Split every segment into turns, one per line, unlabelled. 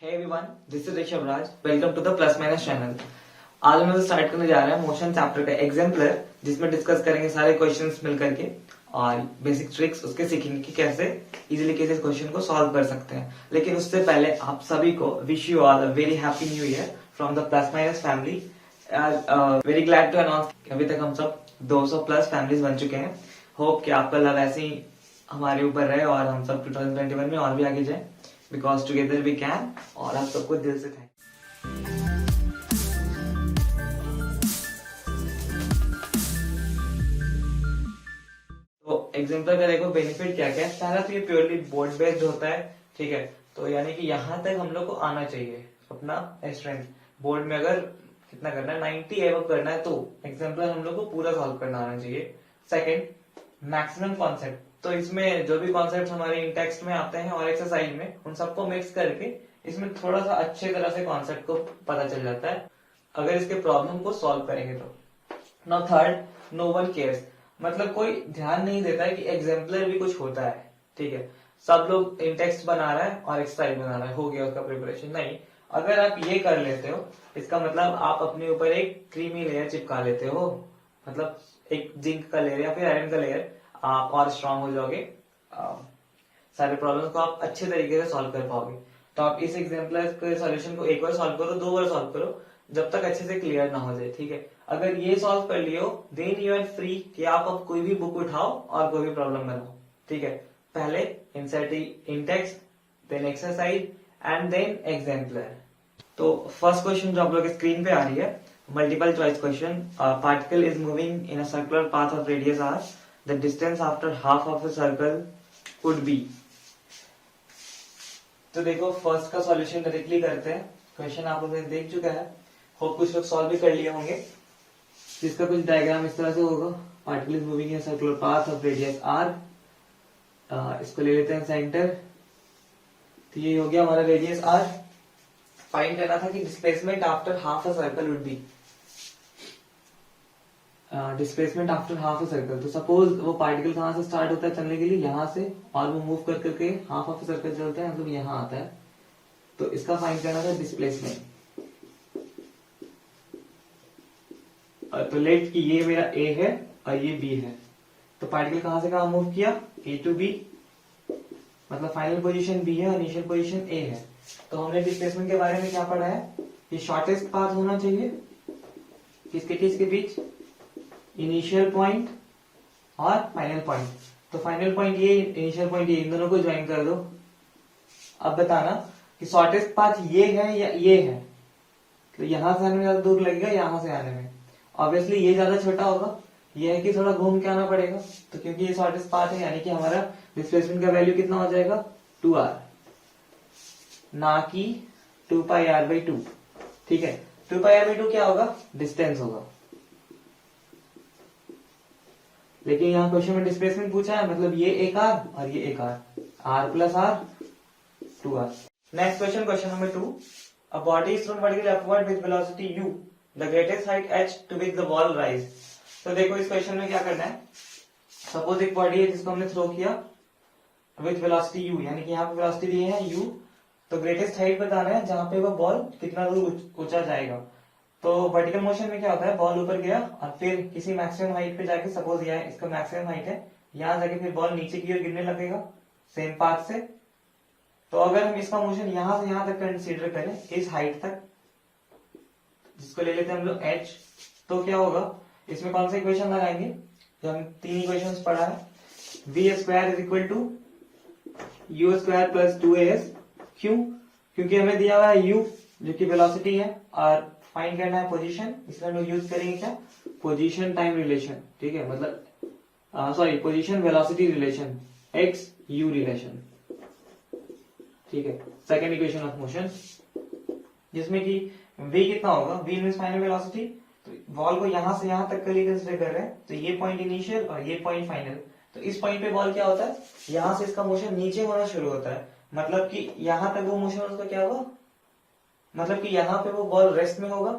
Hey everyone, this is Rishabh Raj. Welcome to the Plus Minus channel. आज हम start करने जा रहे हैं मोशन चैप्टर का एग्जाम्पलर, जिसमें डिस्कस करेंगे सारे क्वेश्चंस मिल करके और बेसिक ट्रिक्स उसके सीखेंगे कि कैसे इजीली कैसे इस क्वेश्चन को सॉल्व कर सकते हैं. लेकिन उससे पहले आप सभी को wish you all a very happy new year from the plus minus family. Very glad to announce अभी तक हम सब 200 प्लस फैमिलीज बन चुके हैं. होप कि आपका लव ऐसे ही हमारे ऊपर रहे और हम सब 2021 में और भी आगे जाए, बिकॉज टुगेदर वी कैन. और आप सबको दिल से थैंक. तो एग्जाम्पल का देखो बेनिफिट क्या क्या है. पहला तो ये प्योरली बोर्ड बेस्ड होता है, ठीक है. तो यानी कि यहाँ तक हम लोग को आना चाहिए अपना स्ट्रेंथ. बोर्ड में अगर कितना करना है 90 एवं करना है तो एग्जाम्पल हम लोग को पूरा सॉल्व करना आना चाहिए. Second, maximum concept. तो इसमें जो भी कॉन्सेप्ट हमारे इन टेक्स्ट में आते हैं और एक्सरसाइज में उन सबको मिक्स करके इसमें थोड़ा सा अच्छे तरह से कॉन्सेप्ट को पता चल जाता है अगर इसके प्रॉब्लम को सॉल्व करेंगे तो. Now third, no one cares. मतलब कोई ध्यान नहीं देता है कि एग्जाम्पलर भी कुछ होता है, ठीक है. सब लोग इन टेक्स्ट बना रहा है और एक्सरसाइज बना रहा है, हो गया उसका प्रिपरेशन. नहीं, अगर आप ये कर लेते हो इसका मतलब आप अपने ऊपर एक क्रीमी लेयर चिपका लेते हो, मतलब एक जिंक का लेयर या फिर आयरन का लेयर. आप और स्ट्रांग हो जाओगे, सारे प्रॉब्लम्स को आप अच्छे तरीके से सॉल्व कर पाओगे. तो आप इस एग्जाम्पल के सॉल्यूशन को एक बार सॉल्व करो, 2 बार सॉल्व करो, जब तक अच्छे से क्लियर ना हो जाए, ठीक है. अगर ये सॉल्व कर लियो देन यू आर फ्री कि आप अब कोई भी बुक उठाओ और कोई भी प्रॉब्लम बनाओ, ठीक है. पहले insert in text, then exercise and then exemplar. तो फर्स्ट क्वेश्चन जो आप लोग स्क्रीन पे आ रही है, multiple choice question. Particle is moving in a circular path of radius R. The distance after half of a circle would be. तो देखो फर्स्ट का सॉल्यूशन डायरेक्टली करते हैं. क्वेश्चन आप लोगों ने देख चुका है, होप कुछ लोग सॉल्व भी कर लिए होंगे. जिसका कुछ डायग्राम इस तरह से होगा. Particle is moving in circular path of radius R. इसको ले लेते हैं सेंटर. तो ये हो गया हमारा रेडियस आर. फाइंड करना था कि displacement after half a circle would be. Displacement after half a circle. तो सपोज वो पार्टिकल कहां से स्टार्ट होता है चलने के लिए, यहां से, और वो मूव कर करके हाफ ऑफ सर्कल चलता है, मतलब यहां आता है. तो इसका फाइंड करना था डिस्प्लेसमेंट. तो लेट कि ये मेरा ए है और ये बी है. तो पार्टिकल कहां से कहां मूव किया, ए टू बी, मतलब फाइनल पोजीशन बी है और इनिशियल पोजीशन ए है. तो हमने डिस्प्लेसमेंट के बारे में क्या पढ़ा है, ये शॉर्टेस्ट पाथ होना चाहिए किसके किसके बीच, इनिशियल पॉइंट और फाइनल पॉइंट. तो फाइनल पॉइंट ये, इनिशियल पॉइंट ये, इन दोनों को ज्वाइन कर दो. अब बताना कि शॉर्टेस्ट पाथ ये है या ये है. तो यहां से आने में ज्यादा दूर लगेगा, यहां से आने में ऑब्वियसली ये ज्यादा छोटा होगा. ये है कि थोड़ा घूम के आना पड़ेगा. तो क्योंकि ये शॉर्टेस्ट पाथ है यानी कि हमारा डिस्प्लेसमेंट का वैल्यू कितना हो जाएगा, 2r, ना कि 2πr/2, ठीक है. 2πr/2 क्या होगा, डिस्टेंस होगा. लेकिन यहाँ क्वेश्चन में डिस्प्लेसमेंट पूछा है, मतलब ये एक आर और ये एक R, r plus r 2r. Next question, question number 2. A body is thrown vertically upward with velocity u, the greatest height h to which the ball rise. तो देखो इस क्वेश्चन में क्या करना है. सपोज एक बॉडी है जिसको हमने थ्रो किया विद वेलोसिटी u, यानी कि यहाँ पे वेलोसिटी दी है u. तो ग्रेटेस्ट हाइट बताना है जहां पे वो बॉल कितना दूर ऊंचा जाएगा. तो वर्टिकल मोशन में क्या होता है, बॉल ऊपर गया और फिर किसी मैक्सिमम हाइट पे जाके, सपोज यह इसका मैक्सिमम हाइट है, यहां जाके फिर बॉल नीचे की ओर गिरने लगेगा सेम पाथ से. तो अगर हम इसका मोशन यहां से यहां तक कंसीडर करें, इस हाइट तक, जिसको ले लेते हैं हम लोग h, तो क्या होगा, इसमें कौन सा इक्वेशन लगाएंगे, जो हम 3 इक्वेशन पढ़ा है. v² is equal to u² plus 2as. क्यों, क्योंकि हमें दिया हुआ है u जो कि वेलोसिटी है और फाइंड करना है पोजीशन, इसलिए हम लोग यूज करेंगे क्या, पोजीशन टाइम रिलेशन, ठीक है. मतलब sorry, position velocity relation, x u relation, ठीक है. सेकंड इक्वेशन ऑफ मोशन, जिसमें कि v कितना होगा, v मींस फाइनल वेलोसिटी. तो बॉल को यहां से यहां तक के लिए कंसीडर कर रहे हैं, तो ये पॉइंट इनिशियल और ये पॉइंट फाइनल. तो इस पॉइंट पे बॉल क्या होता है, यहां से इसका मोशन नीचे होना शुरू होता है, मतलब कि यहां तक वो मोशन उसका क्या होगा, मतलब कि यहाँ पे वो बॉल रेस्ट में होगा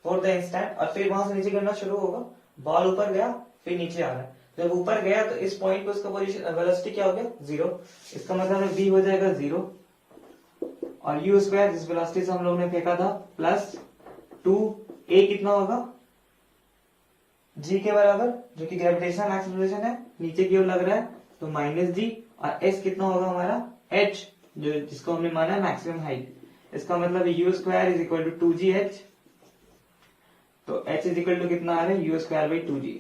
फॉर द इंस्टेंट, और फिर वहां से नीचे गिरना शुरू होगा. बॉल ऊपर गया फिर नीचे आ रहा है. जब ऊपर गया तो इस पॉइंट पे उसका पोजीशन वेलोसिटी क्या हो गया, 0. इसका मतलब v हो जाएगा 0 और यू स्क्वायर जिस वेलोसिटी से हम लोग ने फेंका था प्लस 2 ए कितना होगा जी के बराबर, जो कि ग्रेविटेशनल एक्सेलरेशन है, नीचे की ओर लग रहा है, तो माइनस जी, और एस कितना होगा हमारा एच, जो जिसको हमने माना है मैक्सिमम हाइट। इसका मतलब u square is equal to 2gh, तो h इज इक्वल टू कितना आ रहा है you square by 2g।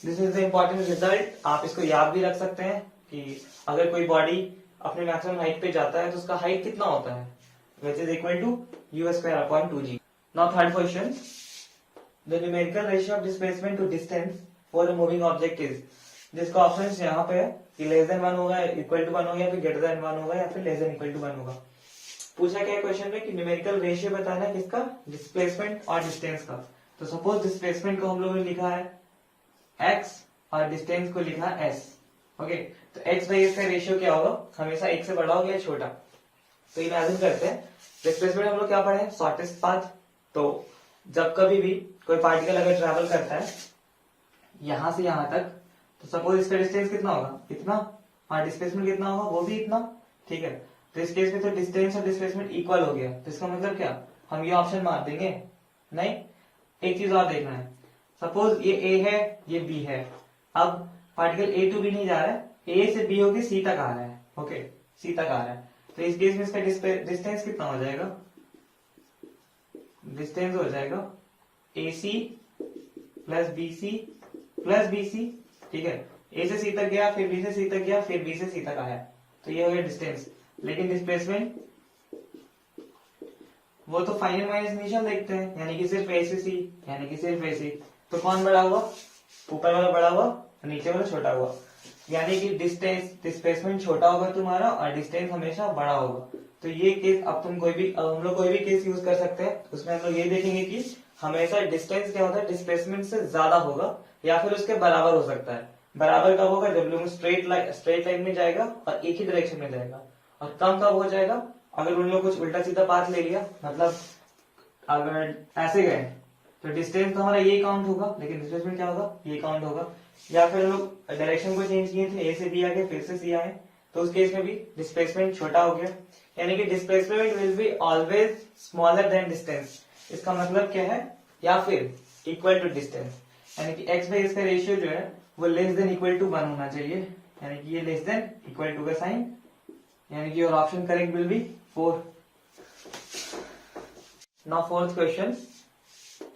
This is the important result. आप इसको याद भी रख सकते हैं कि अगर कोई बॉडी अपने मैक्सिमम हाइट पे जाता है तो उसका हाइट कितना होता है, which is equal to u square upon 2g। Now third question, the numerical ratio of displacement to distance for a moving object is, जिसका ऑप्शन यहाँ पे है कि लेस देन 1 होगा, इक्वल टू 1 होगा, या फिर ग्रेटर देन 1 होगा, या फिर लेस देन इक्वल टू 1 होगा। पूछा क्या है क्वेश्चन में कि न्यूमेरिकल रेशियो बताना है किसका, डिस्प्लेसमेंट और डिस्टेंस का। तो सपोज डिस्प्लेसमेंट को हम लोगों ने लिखा है x और डिस्टेंस को लिखा है s। ओके, तो x बाई s का रेशियो क्या होगा, हमेशा 1 से बड़ा होगा या छोटा। तो इमेजिन करते हैं डिस्प्लेसमेंट हम लोग क्या पढ़े, शॉर्टेस्ट पाथ। तो जब कभी भी कोई पार्टिकल अगर ट्रेवल करता है यहां से यहां तक, तो सपोज इसका डिस्टेंस कितना होगा, इतना, और डिस्प्लेसमेंट कितना होगा, वो भी इतना। ठीक है, तो इस केस में तो डिस्टेंस और डिस्प्लेसमेंट इक्वल हो गया, तो इसका मतलब क्या, हम ये ऑप्शन मार देंगे। नहीं, एक चीज और देखना है, सपोज ये ए है ये बी है, अब पार्टिकल ए टू बी नहीं जा रहा है, ए से बी होके सी तक आ रहा है। ओके, सी तक आ रहा है, तो इस केस में इसका डिस्टेंस कितना हो जाएगा, डिस्टेंस हो जाएगा AC plus BC plus BC। ठीक है, A से C तक गया, फिर B से C तक गया, फिर B से C तक आया, तो ये हो गया डिस्टेंस। लेकिन डिस्प्लेसमेंट वो तो फाइनल माइनस इनिशियल देखते हैं, यानी कि सिर्फ A से C, यानी कि सिर्फ AC। तो कौन बड़ा हुआ, ऊपर वाला बड़ा हुआ, नीचे वाला छोटा हुआ, यानी कि डिस्टेंस डिस्प्लेसमेंट छोटा होगा तुम्हारा और डिस्टेंस हमेशा बड़ा होगा। तो ये केस अब हम लोग कोई भी केस यूज कर सकते हैं, उसमें हम लोग ये देखेंगे कि हमेशा डिस्टेंस क्या होता है, डिस्प्लेसमेंट से ज्यादा होगा या फिर उसके बराबर हो सकता है। बराबर कब होगा, जब लोग स्ट्रेट लाइन में जाएगा और एक ही डायरेक्शन में जाएगा, और कम कब हो जाएगा, अगर उन लोग कुछ उल्टा सीधा पाथ ले लिया, मतलब अगर ऐसे गए तो डिस्टेंस तो हमारा ये काउंट होगा, लेकिन डिस्प्लेसमेंट क्या होगा, ये काउंट होगा। या फिर लोग डायरेक्शन को चेंज किए थे, ए से बी आ गए, फिर से सी आए, तो उस केस में भी डिस्प्लेसमेंट छोटा हो गया, यानी कि displacement will be always smaller than distance. इसका मतलब क्या है, या फिर इक्वल टू डिस्टेंस, यानी कि x बाई इसका रेशियो जो है वो लेस देन इक्वल टू 1 होना चाहिए, यानी कि ये लेस देन इक्वल टू का साइन, यानी कि your option correct will be 4। Now fourth question,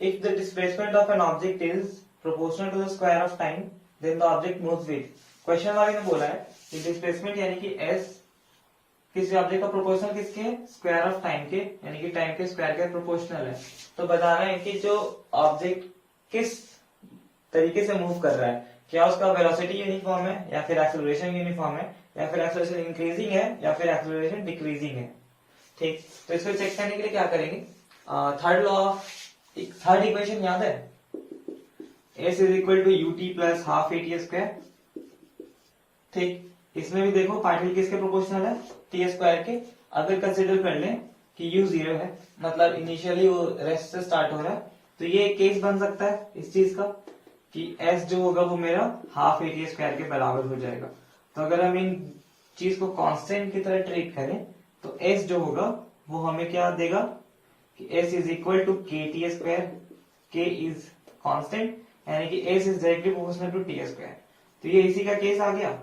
if the displacement of an object is proportional to the square of time then the object moves with। Question वाले ने बोला है कि displacement यानी कि s किसी ऑब्जेक्ट का प्रोपोर्शनल किसके, स्क्वायर ऑफ टाइम के, यानी कि टाइम के स्क्वायर के प्रोपोर्शनल है। तो बता रहे हैं कि जो ऑब्जेक्ट किस तरीके से मूव कर रहा है, क्या उसका वेलोसिटी यूनिफॉर्म है, या फिर एक्सेलरेशन यूनिफॉर्म है, या फिर एक्सेलरेशन इंक्रीजिंग है, या फिर एक्सेलरेशन डिक्रीजिंग है। ठीक, तो इसको चेक करने के लिए क्या करेंगे, third law of, third equation याद है, s is equal to ut plus half at square. ठीक, इसमें भी देखो पार्टिकल किसके प्रोपोर्शनल है, टी स्क्वायर के। अगर कंसिडर कर लें कि u 0 है, मतलब इनिशियली वो रेस्ट से स्टार्ट हो रहा है, तो ये एक केस बन सकता है इस चीज का कि s जो होगा वो मेरा हाफ at स्क्वायर के बराबर हो जाएगा। तो अगर हम इन चीज को कांस्टेंट की तरह ट्रीट करें तो s जो होगा वो हमें क्या देगा कि s is equal to kt square, k is constant, यानी कि s is directly proportional to t square. तो ये इसी का केस आ गया।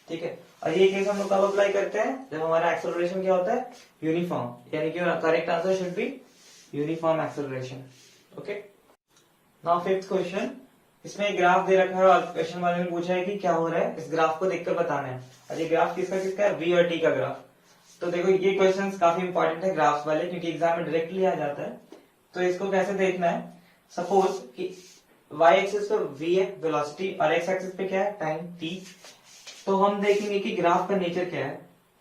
ठीक है, और ये केस हम लोग कब अप्लाई करते हैं, जब हमारा एक्सेलरेशन क्या होता है, यूनिफॉर्म, यानी कि correct answer should be uniform acceleration. Okay, now fifth question, इसमें एक ग्राफ दे रखा है और क्वेश्चन वाले ने पूछा है कि क्या हो रहा है, इस ग्राफ को देखकर बताना है। और ये ग्राफ किसका किसका है, v और t का ग्राफ। तो देखो ये क्वेश्चंस काफी इंपॉर्टेंट है ग्राफ्स वाले, क्योंकि एग्जाम में डायरेक्टली आ जाता है। तो इसको कैसे देखना है, सपोज कि y एक्सिस पे v है वेलोसिटी, और x एक्सिस पे क्या है, टाइम t। तो हम देखेंगे कि ग्राफ का नेचर क्या है।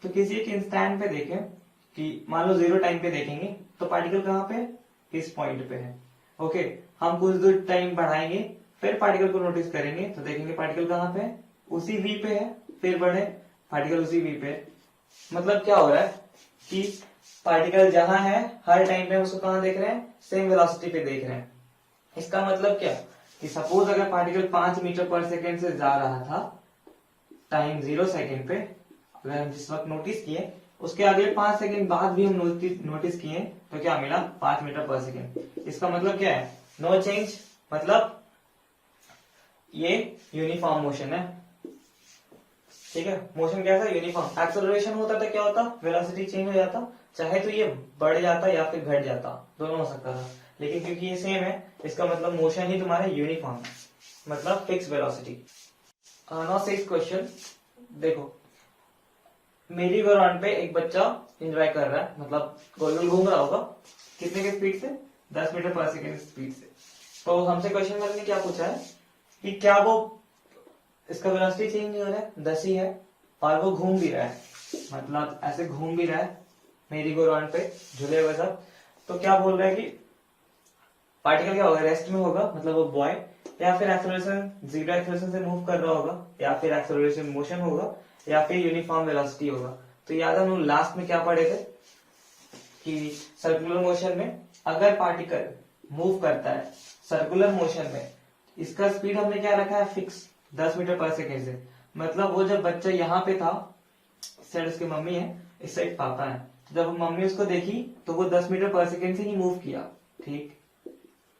तो किसी एक इंस्टेंट पे देखें कि मान लो 0 टाइम पे देखेंगे तो पार्टिकल कहाँ पे, इस पॉइंट पे है। ओके, हम कुछ दूर टाइम बढ़ाएंगे, फिर पार्टिकल को नोटिस करेंगे तो देखेंगे पार्टिकल कहाँ पे, उसी v पे है, फिर बढ़े पार्टिकल उसी v पे है। मतलब क्या हो रहा है कि पार्टिकल जहां है हर टाइम पे उसको कहां देख रहे हैं, सेम वेलोसिटी पे देख रहे हैं। इसका मतलब क्या कि सपोज अगर पार्टिकल 5 मीटर पर सेकेंड से जा रहा था टाइम 0 सेकेंड पे, अगर हम जिस वक्त नोटिस किए उसके अगले 5 सेकंड बाद भी हम नोटिस किए तो क्या मिला, 5 मीटर पर सेकंड। इसका मतलब क्या है, नो चेंज, मतलब ये यूनिफॉर्म मोशन है। ठीक है, मोशन कैसा, यूनिफॉर्म। एक्सेलरेशन होता तो क्या होता, वेलोसिटी चेंज हो जाता, चाहे तो ये बढ़ जाता या फिर घट जाता, दोनों हो सकता था। लेकिन क्योंकि ये सेम है, इसका मतलब मोशन ही तुम्हारा यूनिफॉर्म है, मतलब fix velocity. Now sixth question देखो, मेरी गोराउंड पे एक बच्चा एंजॉय कर रहा है, मतलब गोल गोल घूम रहा होगा, कितने के स्पीड से, 10 मीटर पर सेकेंड स्पीड से। तो हमसे क्वेश्चन वाले ने क्या पूछा है कि क्या वो, इसका वेलोसिटी चेंज नहीं हो रहा है, 10 ही है, और वो घूम भी रहा है, मतलब ऐसे घूम भी रहा है मेरी गोराउंड पे झूले हुए सब। तो क्या बोल रहा है कि पार्टिकल क्या होगा, रेस्ट में होगा, मतलब वो बॉय, या फिर एक्सेलरेशन, जीरो एक्सेलरेशन से मूव कर रहा होगा, या फिर एक्सेलरेशन मोशन होगा, या फिर यूनिफॉर्म वेलोसिटी होगा। तो याद है हम लास्ट में क्या पढ़े थे कि सर्कुलर मोशन में अगर पार्टिकल मूव करता है सर्कुलर मोशन में, इसका स्पीड हमने क्या रखा है, फिक्स 10 मीटर पर सेकेंड से। मतलब वो जब बच्चा यहाँ पे था, इस साइड उसकी मम्मी है, इस साइड पापा है, जब मम्मी उसको देखी तो वो 10 मीटर पर सेकेंड से ही मूव किया। ठीक,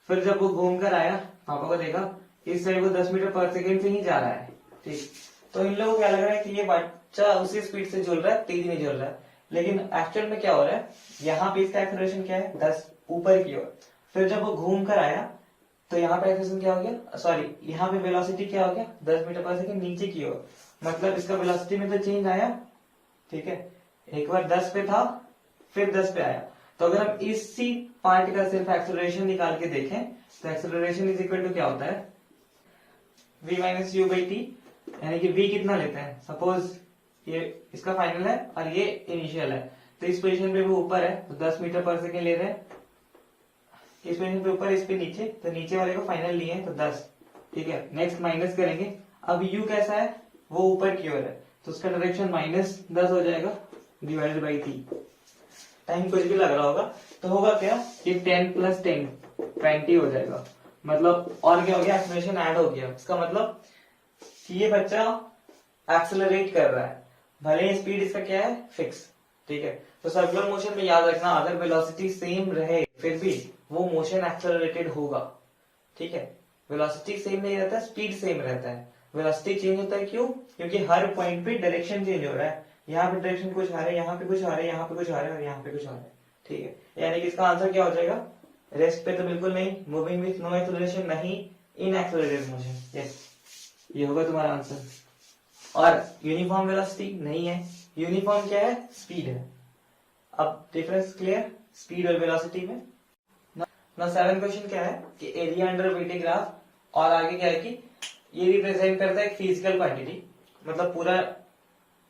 फिर जब वो घूम कर आया, पापा को देखा, इस साइड वो 10 मीटर पर सेकेंड से ही जा रहा है। ठीक, तो इन लोगों को क्या लग रहा है कि ये बच्चा उसी स्पीड से झूल रहा है, तेज नहीं झूल रहा है। लेकिन एक्चुअल में क्या हो रहा है, यहाँ पे इसका एक्सेलरेशन क्या है, 10 ऊपर की ओर। फिर जब वो घूम कर आया तो यहाँ पे एक्सेलरेशन क्या हो गया, सॉरी यहाँ पे वेलोसिटी क्या हो गया, 10 मीटर पर सेकेंड नीचे की ओर। मतलब इसका वेलोसिटी में तो चेंज आया। ठीक है, एक बार 10 पे था, फिर 10 पे आया। तो अगर हम इसी पार्ट का सिर्फ एक्सेलरेशन निकाल के देखें तो एक्सेलरेशन इज इक्वल टू क्या होता है, v minus you by T. यानी कि v कितना लेते हैं, सपोज ये इसका फाइनल है और ये इनिशियल है, तो इस पोजीशन पे वो ऊपर है तो 10 मीटर पर सेकेंड ले रहे हैं, इस पोजीशन पे ऊपर, इस पे नीचे, तो नीचे वाले को फाइनल लिए तो 10। ठीक है, नेक्स्ट माइनस करेंगे, अब u कैसा है, वो ऊपर की ओर है, तो उसका डायरेक्शन -10 हो जाएगा डिवाइडेड बाई टी। टाइम कुछ भी लग रहा होगा तो होगा क्या, ये 10 + 10 20 हो जाएगा। मतलब और क्या हो गया, एक्सेलरेशन ऐड हो गया। इसका मतलब कि ये बच्चा एक्सेलरेट कर रहा है, भले ही स्पीड इसका क्या है, फिक्स। ठीक है, तो सर्कुलर मोशन में याद रखना, अगर वेलोसिटी सेम रहे फिर भी वो मोशन एक्सेलरेटेड होगा। ठीक है, वेलोसिटी सेम नहीं रहता, स्पीड सेम रहता है, वेलोसिटी चेंज होता है। क्यों, क्योंकि हर पॉइंट पे डायरेक्शन चेंज हो रहा है, यहाँ पे डायरेक्शन कुछ आ रहा है, यहाँ पे कुछ आ रहा है, यहाँ पे कुछ आ रहा है और यहाँ पे कुछ आ रहा है। ठीक है, यानी कि इसका आंसर क्या हो जाएगा, रेस्ट पे तो बिल्कुल नहीं, मूविंग विथ नो एक्सेलरेशन नहीं, इन एक्सेलरेटेड मोशन। यस, ये होगा तुम्हारा आंसर। और यूनिफॉर्म वेलोसिटी नहीं है, यूनिफॉर्म क्या है, स्पीड है। अब डिफरेंस क्लियर, स्पीड और वेलोसिटी में। ना 7 क्वेश्चन क्या है कि एरिया अंडर वीटी ग्राफ, और आगे क्या है कि ये रिप्रेजेंट करता है एक फिजिकल क्वांटिटी, मतलब पूरा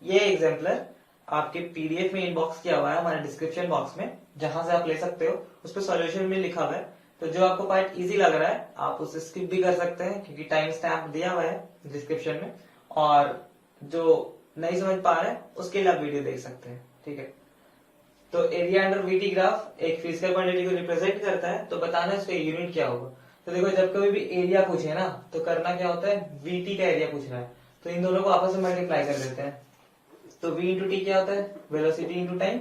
ये एग्जाम्पलर आपके पीडीएफ में इनबॉक्स किया हुआ है हमारे डिस्क्रिप्शन बॉक्स में, जहां से आप ले सकते हो, उस पर सॉल्यूशन में लिखा हुआ है। तो जो आपको पार्ट इजी लग रहा है आप उसे स्किप भी कर सकते हैं, क्योंकि टाइम स्टैम्प दिया हुआ है डिस्क्रिप्शन में, और जो नहीं समझ पा रहे हैं उसके लिए आप वीडियो देख सकते हैं। ठीक है, तो एरिया अंडर वीटी ग्राफ एक फिजिकल क्वांटिटी को रिप्रेजेंट करता है, तो बताना है इसका यूनिट क्या होगा। तो देखो, जब कभी भी एरिया पूछे ना तो करना क्या होता है, वीटी का एरिया पूछ रहा है तो इन दोनों को आपस में मल्टीप्लाई कर देते हैं। तो v इंटू टी क्या होता है, वेलोसिटी इंटू टाइम,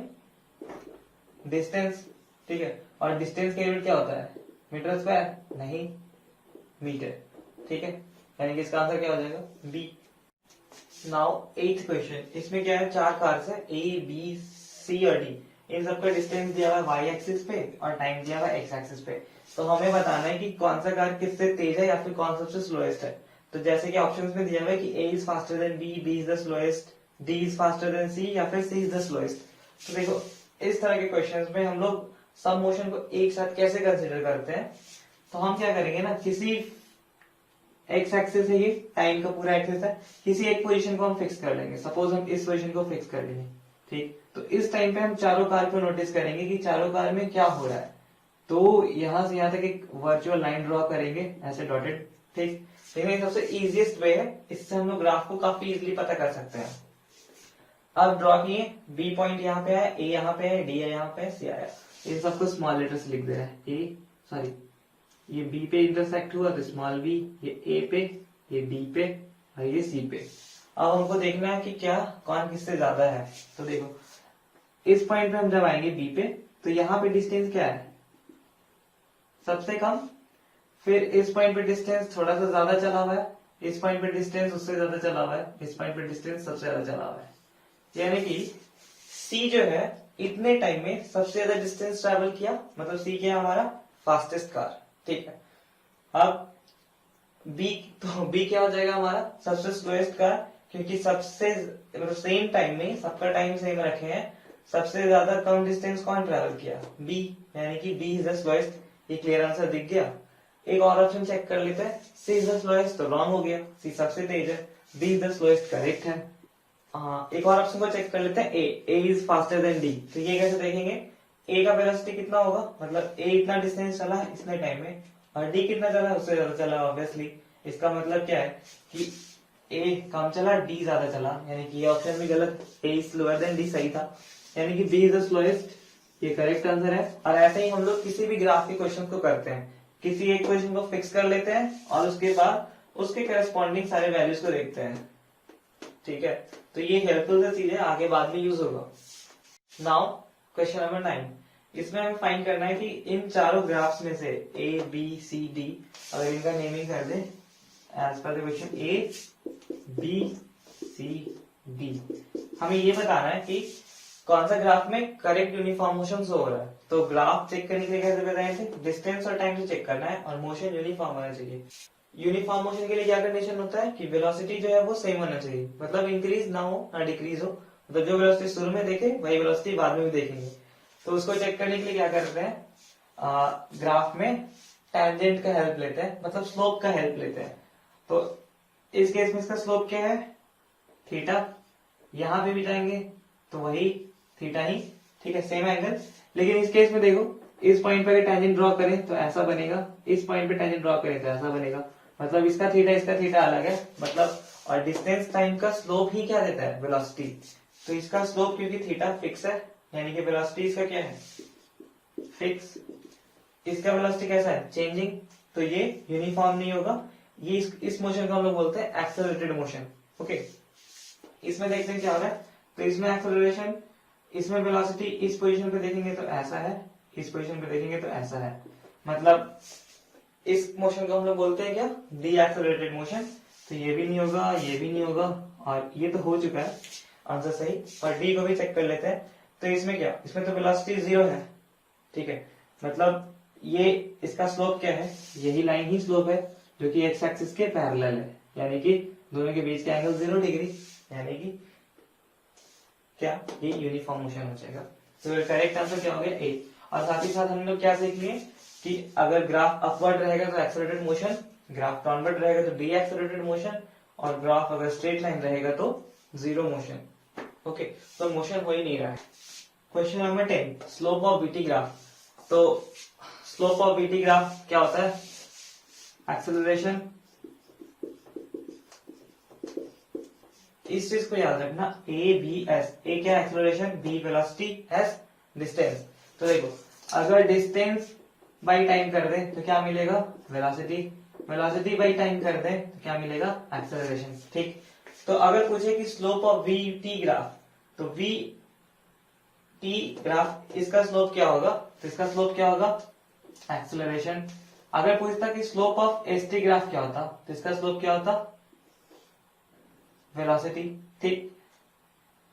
डिस्टेंस। ठीक है, और डिस्टेंस का यूनिट क्या होता है, मीटर स्क्वायर, नहीं मीटर। ठीक है, यानी कि इसका आंसर क्या हो जाएगा, बी। नाउ 8th क्वेश्चन, इसमें क्या है, 4 कार्स है ए बी सी और डी, इन सबका डिस्टेंस दिया हुआ है वाई एक्सिस पे और टाइम दिया हुआ है एक्स एक्सिस पे। तो हमें बताना है कि कौन सा कार किससे तेज है या फिर कौन सबसे स्लोएस्ट है। तो जैसे कि ऑप्शंस में दिया हुआ है कि A is faster than B, B is the slowest, D is faster than C, या फिर सी इज द स्लोएस्ट। तो देखो, इस तरह के क्वेश्चंस में हम लोग सब मोशन को एक साथ कैसे कंसिडर करते हैं, तो हम क्या करेंगे ना, किसी एक्स एक्सिस है, ये टाइम का पूरा एक्सिस है, किसी एक पोजीशन को हम फिक्स कर लेंगे, सपोज हम इस पोजीशन को फिक्स कर लेंगे। ठीक, तो इस टाइम पे हम चारों कार को नोटिस करेंगे कि चारों कार में क्या हो रहा है, तो यहां से यहां तक एक वर्चुअल लाइन ड्रॉ करेंगे ऐसे डॉटेड। ठीक, लेकिन सबसे इजीएस्ट वे है, इससे हम लोग ग्राफ को काफी इजीली पता कर सकते हैं। अब ड्रॉ किए, बी पॉइंट यहाँ पे है, ए यहाँ पे है, डी है यहाँ पे, सी आया, इन सबको स्मॉल लेटर से लिख दे रहा है। ए सॉरी, ये बी पे इंटरसेक्ट हुआ तो स्मॉल बी, ये ए पे, ये डी पे और ये सी पे। अब हमको देखना है कि क्या कौन किससे ज्यादा है। तो देखो, इस पॉइंट पे हम जब आएंगे बी पे, तो यहाँ पे डिस्टेंस क्या है, सबसे कम, फिर इस पॉइंट पे डिस्टेंस थोड़ा सा ज्यादा चला हुआ है, इस पॉइंट पे डिस्टेंस उससे ज्यादा चला हुआ है, इस पॉइंट पे डिस्टेंस सबसे ज्यादा चला हुआ है, यानी कि सी जो है इतने टाइम में सबसे ज्यादा डिस्टेंस ट्रैवल किया, मतलब सी क्या है हमारा फास्टेस्ट कार, ठीक है। अब बी, तो बी क्या हो जाएगा हमारा सबसे स्लोएस्ट कार, क्योंकि सबसे मतलब सेम टाइम में सबका टाइम सेम रखे हैं, सबसे ज्यादा कम डिस्टेंस कौन ट्रैवल किया, बी, यानी कि बी इज द स्लोएस्ट। ये क्लियर आंसर दिख गया। एक और ऑप्शन चेक कर लेते हैं, सी इज द स्लोएस्ट, तो रॉन्ग हो गया, सी सबसे तेज है, B is the slowest correct है। हाँ, एक और ऑप्शन को चेक कर लेते हैं, ए इज फास्टर देन डी, तो ये कैसे देखेंगे, ए का वेलोसिटी कितना होगा, मतलब ए इतना डिस्टेंस चला है इतने टाइम में, और डी कितना चला है उससे ज्यादा चला, ऑब्वियसली इसका मतलब क्या है कि ए कम चला, डी ज्यादा चला, यानी कि ये ऑप्शन भी गलत, ए इज स्लोअर देन डी सही था, यानी कि बी इज द स्लोएस्ट, ये करेक्ट आंसर है। और ऐसे ही हम लोग किसी भी ग्राफ के क्वेश्चन को करते हैं, किसी एक क्वेश्चन को फिक्स कर लेते हैं और उसके बाद उसके करस्पॉन्डिंग सारे वैल्यूज को देखते हैं, ठीक है। तो ये हेल्पफुल से चीजें आगे बाद में यूज होगा। नाउ क्वेश्चन नंबर 9, इसमें हमें फाइंड करना है कि इन चारों ग्राफ्स में से ए बी सी डी, अगर इनका नेमिंग कर दे एज पर the question, A B C D, हमें ये बताना है कि कौन सा ग्राफ में करेक्ट यूनिफॉर्म मोशन शो हो रहा है। तो ग्राफ चेक करने के लिए कैसे बताए थे, डिस्टेंस और टाइम से चेक करना है, और मोशन यूनिफॉर्म होना चाहिए। यूनिफॉर्म मोशन के लिए क्या कंडीशन होता है कि वेलोसिटी जो है वो सेम होना चाहिए, मतलब इंक्रीज ना हो ना डिक्रीज हो, मतलब जो वेलोसिटी शुरू में देखे वही वेलोसिटी बाद में भी देखेंगे। तो उसको चेक करने के लिए क्या करते हैं, ग्राफ में टेंजेंट का हेल्प लेते हैं, मतलब स्लोप का हेल्प लेते हैं। तो इस केस में इसका स्लोप क्या है, थीटा, यहां पे भी जाएंगे तो वही थीटा ही, ठीक है, सेम एंगल। लेकिन इस केस में देखो, इस पॉइंट पे टेंजेंट ड्रॉ करें तो ऐसा बनेगा, इस पॉइंट पे टेंजेंट ड्रॉ करें तो ऐसा बनेगा, मतलब इसका थीटा अलग है, मतलब और डिस्टेंस टाइम का स्लोप ही क्या देता है, वेलोसिटी। तो इसका स्लोप क्योंकि थीटा फिक्स है, यानी कि वेलोसिटी इसका क्या है, फिक्स, इसका वेलोसिटी कैसा है, चेंजिंग, तो ये यूनिफॉर्म नहीं होगा। ये इस मोशन को हम लोग बोलते हैं एक्सेलरेटेड मोशन, ओके। इसमें देखते हैं क्या हो रहा है, तो इसमें एक्सेलरेशन, इसमें वेलोसिटी इस पोजीशन पे देखेंगे तो ऐसा है, इस पोजीशन पे देखेंगे तो ऐसा है, मतलब इस मोशन को हम लोग बोलते हैं क्या, डी एक्सेलरेटेड मोशन। तो ये भी नहीं होगा, ये भी नहीं होगा, और ये तो हो चुका है आंसर सही। और डी को भी चेक कर लेते हैं, तो इसमें क्या, इसमें तो वेलोसिटी 0 है, ठीक है, मतलब ये इसका स्लोप क्या है, यही लाइन ही स्लोप है जो कि एक्स एक्सिस के पैरेलल है, यानी कि दोनों के बीच का एंगल 0 डिग्री, यानी कि क्या, ये यूनिफॉर्म मोशन हो जाएगा। तो करेक्ट आंसर क्या हो गया, ए। और साथ ही साथ हम लोग क्या सीख लिए कि अगर ग्राफ अपवर्ड रहेगा तो एक्सेलरेटेड मोशन, ग्राफ डाउनवर्ड रहेगा तो डी एक्सेलरेटेड मोशन, और ग्राफ अगर स्ट्रेट लाइन रहेगा तो 0 मोशन, ओके। तो मोशन हो ही नहीं रहा है। Question number 10, slope of BT graph. तो स्लोप ऑफ बीटी ग्राफ क्या होता है, एक्सेलरेशन, इस चीज को याद रखना, ए बी एस, ए क्या acceleration, B velocity, S distance. तो देखो, अगर डिस्टेंस बाई टाइम कर दे तो क्या मिलेगा, वेलोसिटी, वेलोसिटी बाई टाइम कर दे तो क्या मिलेगा, एक्सेलरेशन, ठीक। तो अगर पूछे कि slope of we T graph, तो वी टी ग्राफ, इसका स्लोप क्या होगा, तो इसका स्लोप क्या होगा, एक्सेलरेशन। अगर पूछता कि slope of S T graph क्या होता, तो इसका स्लोप क्या होता, वेलोसिटी, ठीक।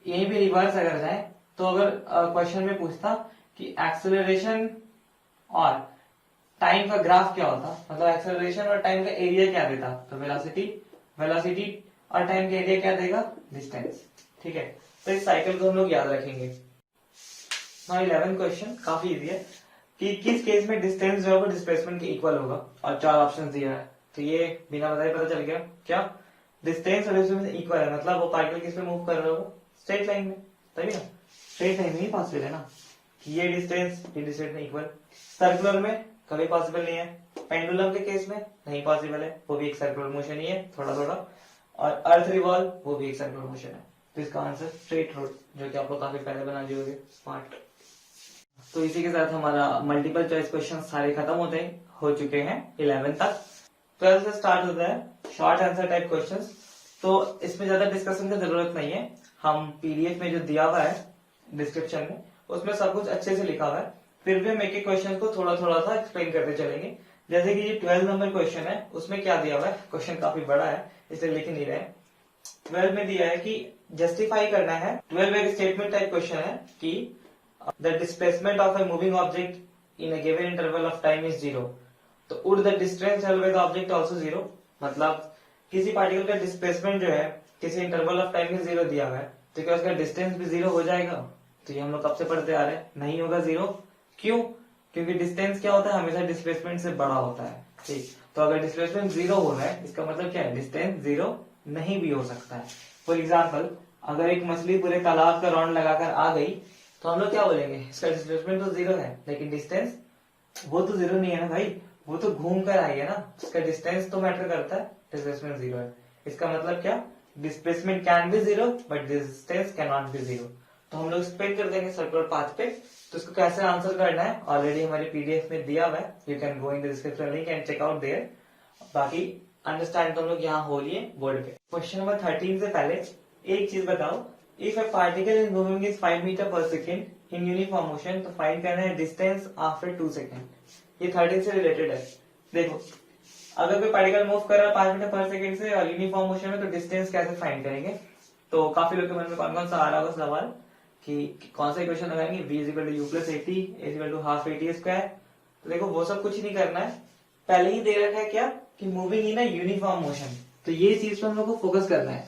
यही भी रिवर्स अगर जाए, तो अगर क्वेश्चन में पूछता कि एक्सेलरेशन और टाइम का ग्राफ क्या होता, मतलब एक्सेलरेशन और टाइम का एरिया क्या देता, तो वेलोसिटी, वेलोसिटी और टाइम का एरिया क्या देगा, डिस्टेंस, ठीक है। तो इस साइकिल को हम लोग याद रखेंगे। नाउ 11 क्वेश्चन काफी इजी है कि किस केस में डिस्टेंस जो है वो डिस्प्लेसमेंट के इक्वल होगा, और 4 ऑप्शन दिया है। तो ये बिना बताए पता चल गया, क्या डिस्टेंस और डिस्प्लेसमेंट इक्वल है, मतलब वो पार्टिकल किस पे मूव कर रहा हो, स्ट्रेट लाइन में, तभी ना, स्ट्रेट लाइन में ही पॉसिबल है ना कि ये डिस्टेंस ये डिस्टेंस में इक्वल। सर्कुलर में कभी पॉसिबल नहीं है, पेंडुलम के केस में नहीं पॉसिबल है, वो भी एक सर्कुलर मोशन ही है थोड़ा थोड़ा, और अर्थ रिवॉल्व वो भी एक सर्कुलर मोशन है। तो इसका आंसर स्ट्रेट रोड, जो कि आप लोग काफी पहले बना दिए होंगे, स्मार्ट। तो इसी के साथ हमारा मल्टीपल चॉइस क्वेश्चन सारे खत्म होते हो चुके हैं 11 तक। 12 से स्टार्ट होता है शॉर्ट आंसर टाइप क्वेश्चंस। तो इसमें ज्यादा डिस्कशन की जरूरत नहीं है, हम पीडीएफ में जो दिया हुआ है डिस्क्रिप्शन में, उसमें सब कुछ अच्छे से लिखा हुआ है। फिर भी हम एक एक क्वेश्चन को थोड़ा थोड़ा सा एक्सप्लेन करते चलेंगे। जैसे कि ये 12 नंबर क्वेश्चन है, उसमें क्या दिया हुआ है, क्वेश्चन काफी बड़ा है इसलिए लिख नहीं रहे। 12 में दिया है कि जस्टिफाई करना है। 12 एक स्टेटमेंट टाइप क्वेश्चन है कि the displacement of a moving object in a given interval of time is 0। तो would the distance travelled by the object also 0। मतलब किसी पार्टिकल का डिस्प्लेसमेंट जो है किसी इंटरवल ऑफ टाइम में 0 दिया हुआ है, तो क्या उसका डिस्टेंस भी 0 हो जाएगा? तो ये हम लोग कब से पढ़ते आ रहे हैं, नहीं होगा 0। क्यों? क्योंकि डिस्टेंस क्या होता है, हमेशा डिस्प्लेसमेंट से बड़ा होता है। ठीक, तो अगर डिस्प्लेसमेंट 0 हो रहा है, इसका मतलब क्या है, डिस्टेंस 0 नहीं भी हो सकता है। फॉर एग्जाम्पल, अगर एक मछली पूरे तालाब का राउंड लगाकर आ गई, तो हम लोग क्या बोलेंगे, इसका डिस्प्लेसमेंट तो 0 है, लेकिन डिस्टेंस वो तो 0 नहीं है ना भाई, वो तो घूम कर आई है ना, उसका डिस्टेंस तो मैटर करता है, डिस्प्लेसमेंट 0 है। इसका मतलब क्या, displacement can be 0 but distance can not be 0। तो हम लोग स्पेड कर देंगे सर्कुलर पाथ पे। तो इसको कैसे आंसर करना है ऑलरेडी हमारे पीडीएफ में दिया हुआ है, you can go in the description link and check out there. बाकी अंडरस्टैंड तुम लोग यहाँ हो लिए बोर्ड पे। क्वेश्चन नंबर 13 से पहले एक चीज बताओ, if a particle is moving is 5 metre per second in uniform motion, तो फाइंड करना है डिस्टेंस आफ्टर 2 सेकेंड। ये 13 से रिलेटेड है। देखो, अगर कोई पार्टिकल मूव कर रहा है 5 मीटर पर सेकेंड से और यूनिफॉर्म मोशन में, तो डिस्टेंस कैसे फाइंड करेंगे? तो काफी लोग के मन में कौन कौन सा आ रहा होगा सवाल कि कौन सा इक्वेशन लगाएंगे, v is equal to u plus 80 is equal to half 80 square. तो देखो वो सब कुछ नहीं करना है, पहले ही दे रखा है क्या कि moving in a uniform motion. तो ये चीज पे हम लोग को फोकस करना है,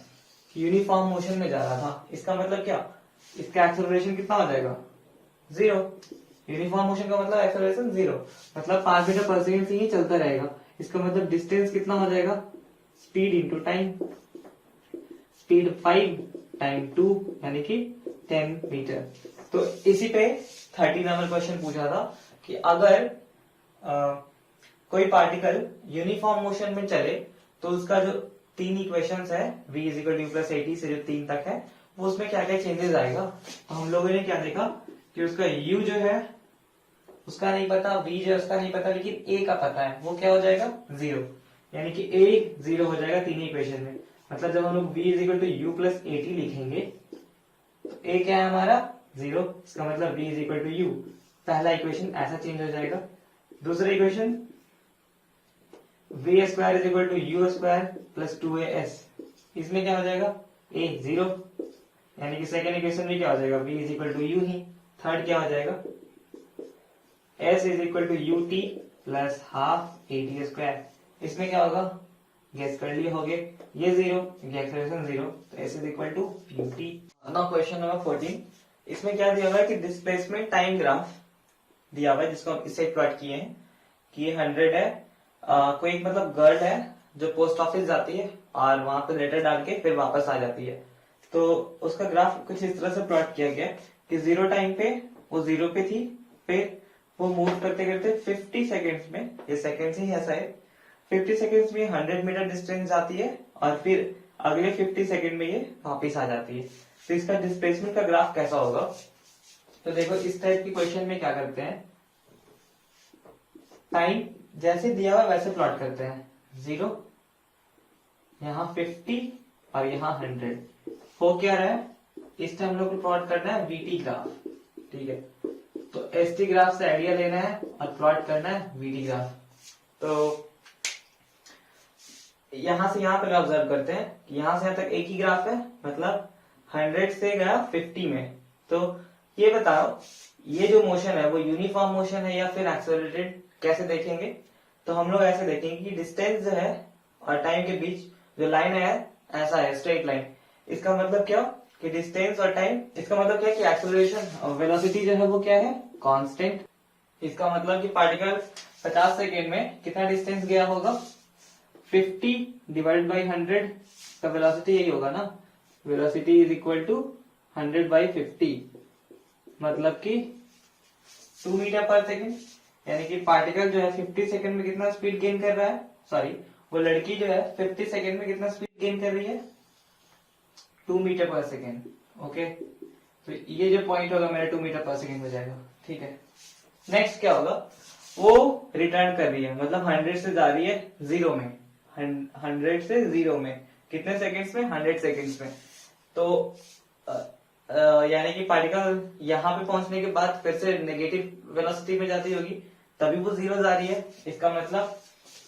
यूनिफॉर्म मोशन में जा रहा था, इसका मतलब क्या, इसका एक्सेलरेशन कितना हो जाएगा, 0। यूनिफॉर्म मोशन का मतलब एक्सेलरेशन 0, मतलब 5 मीटर पर सेकेंड से ही चलता रहेगा। इसका मतलब डिस्टेंस कितना हो जाएगा, speed into time, speed 5 time 2 यानी कि 10 मीटर। तो इसी पे 30 नंबर क्वेश्चन पूछा था कि अगर कोई पार्टिकल यूनिफॉर्म मोशन में चले, तो उसका जो 3 इक्वेशंस है, v is equal two plus 80 से जो 3 तक है, वो उसमें क्या क्या चेंजेस आएगा। तो हम लोगों ने क्या देखा कि उसका u जो है उसका नहीं पता, v जो है उसका नहीं पता, लेकिन a का पता है, वो क्या हो जाएगा 0, यानी कि a 0 हो जाएगा तीन इक्वेशन में। मतलब जब हम लोग v is equal to u plus 80 लिखेंगे, तो a क्या है हमारा 0, इसका मतलब v is equal to u. पहला इक्वेशन ऐसा चेंज हो जाएगा। दूसरा equation v square is equal to u square plus 2as, इसमें क्या हो जाएगा a 0, यानी कि सेकेंड इक्वेशन में क्या हो जाएगा, v is equal to u ही। थर्ड क्या हो जाएगा, s is equal to u t plus half 80 square, इसमें क्या होगा, गेस कर लिए होगे, ये 0 एक्सेलरेशन 0, तो s is equal to u t. Now question number 14, इसमें क्या दिया हुआ है कि डिस्प्लेसमेंट टाइम ग्राफ दिया हुआ है, जिसको हम इससे प्लॉट किए हैं कि ये 100 है। कोई एक मतलब गर्ल है जो पोस्ट ऑफिस जाती है और वहां पे लेटर डाल के फिर वापस आ जाती है। तो उसका ग्राफ कुछ इस तरह से प्लॉट किया गया कि 0 टाइम पे वो 0 पे थी, फिर वो मूव करते करते 50 सेकेंड्स में, ये सेकेंड्स ही ऐसा है, 50 सेकेंड्स में 100 मीटर डिस्टेंस जाती है और फिर अगले 50 सेकेंड में ये वापिस आ जाती है। तो इसका डिस्प्लेसमेंट का ग्राफ कैसा होगा? तो देखो इस टाइप की क्वेश्चन में क्या करते हैं, टाइम जैसे दिया हुआ वैसे प्लॉट करते हैं, 0 यहाँ 50 और यहाँ 100 हो क्या रहा है, इस टाइम हम लोग को प्लॉट करना है वीटी ग्राफ। ठीक है, तो एसटी ग्राफ से आइडिया लेना है और प्लॉट करना है वीटी ग्राफ। तो यहां से यहां पर ऑब्जर्व करते हैं कि यहां से यहां तक एक ही ग्राफ है, मतलब 100 से गया 50 में। तो ये बताओ ये जो मोशन है वो यूनिफॉर्म मोशन है या फिर एक्सेलरेटेड, कैसे देखेंगे? तो हम लोग ऐसे देखेंगे कि डिस्टेंस जो है और टाइम के बीच जो लाइन है ऐसा है, स्ट्रेट लाइन। इसका मतलब क्या कि डिस्टेंस और टाइम, इसका मतलब क्या कि एक्सेलरेशन और वेलोसिटी जो है वो क्या है, कांस्टेंट। इसका मतलब कि पार्टिकल 50 सेकेंड में कितना डिस्टेंस गया होगा, 50 डिवाइड बाई 100 का वेलोसिटी यही होगा ना, velocity is equal to 100 by 50, मतलब कि 2 मीटर पर सेकेंड। यानी कि पार्टिकल जो है 50 सेकेंड में कितना स्पीड गेन कर रहा है, सॉरी वो लड़की जो है 50 सेकेंड में कितना स्पीड गेन कर रही है, 2 मीटर पर सेकेंड। ओके, तो ये जो पॉइंट होगा मेरा 2 मीटर पर सेकेंड हो जाएगा। ठीक है, नेक्स्ट क्या होगा, वो रिटर्न कर रही है, मतलब 100 से जा रही है 0 में, 100 से 0 में कितने सेकेंड्स में, 100 सेकेंड्स में। तो यानी कि पार्टिकल यहाँ पे पहुंचने के बाद फिर से नेगेटिव वेलोसिटी में जाती होगी, तभी वो जीरो जा रही है। इसका मतलब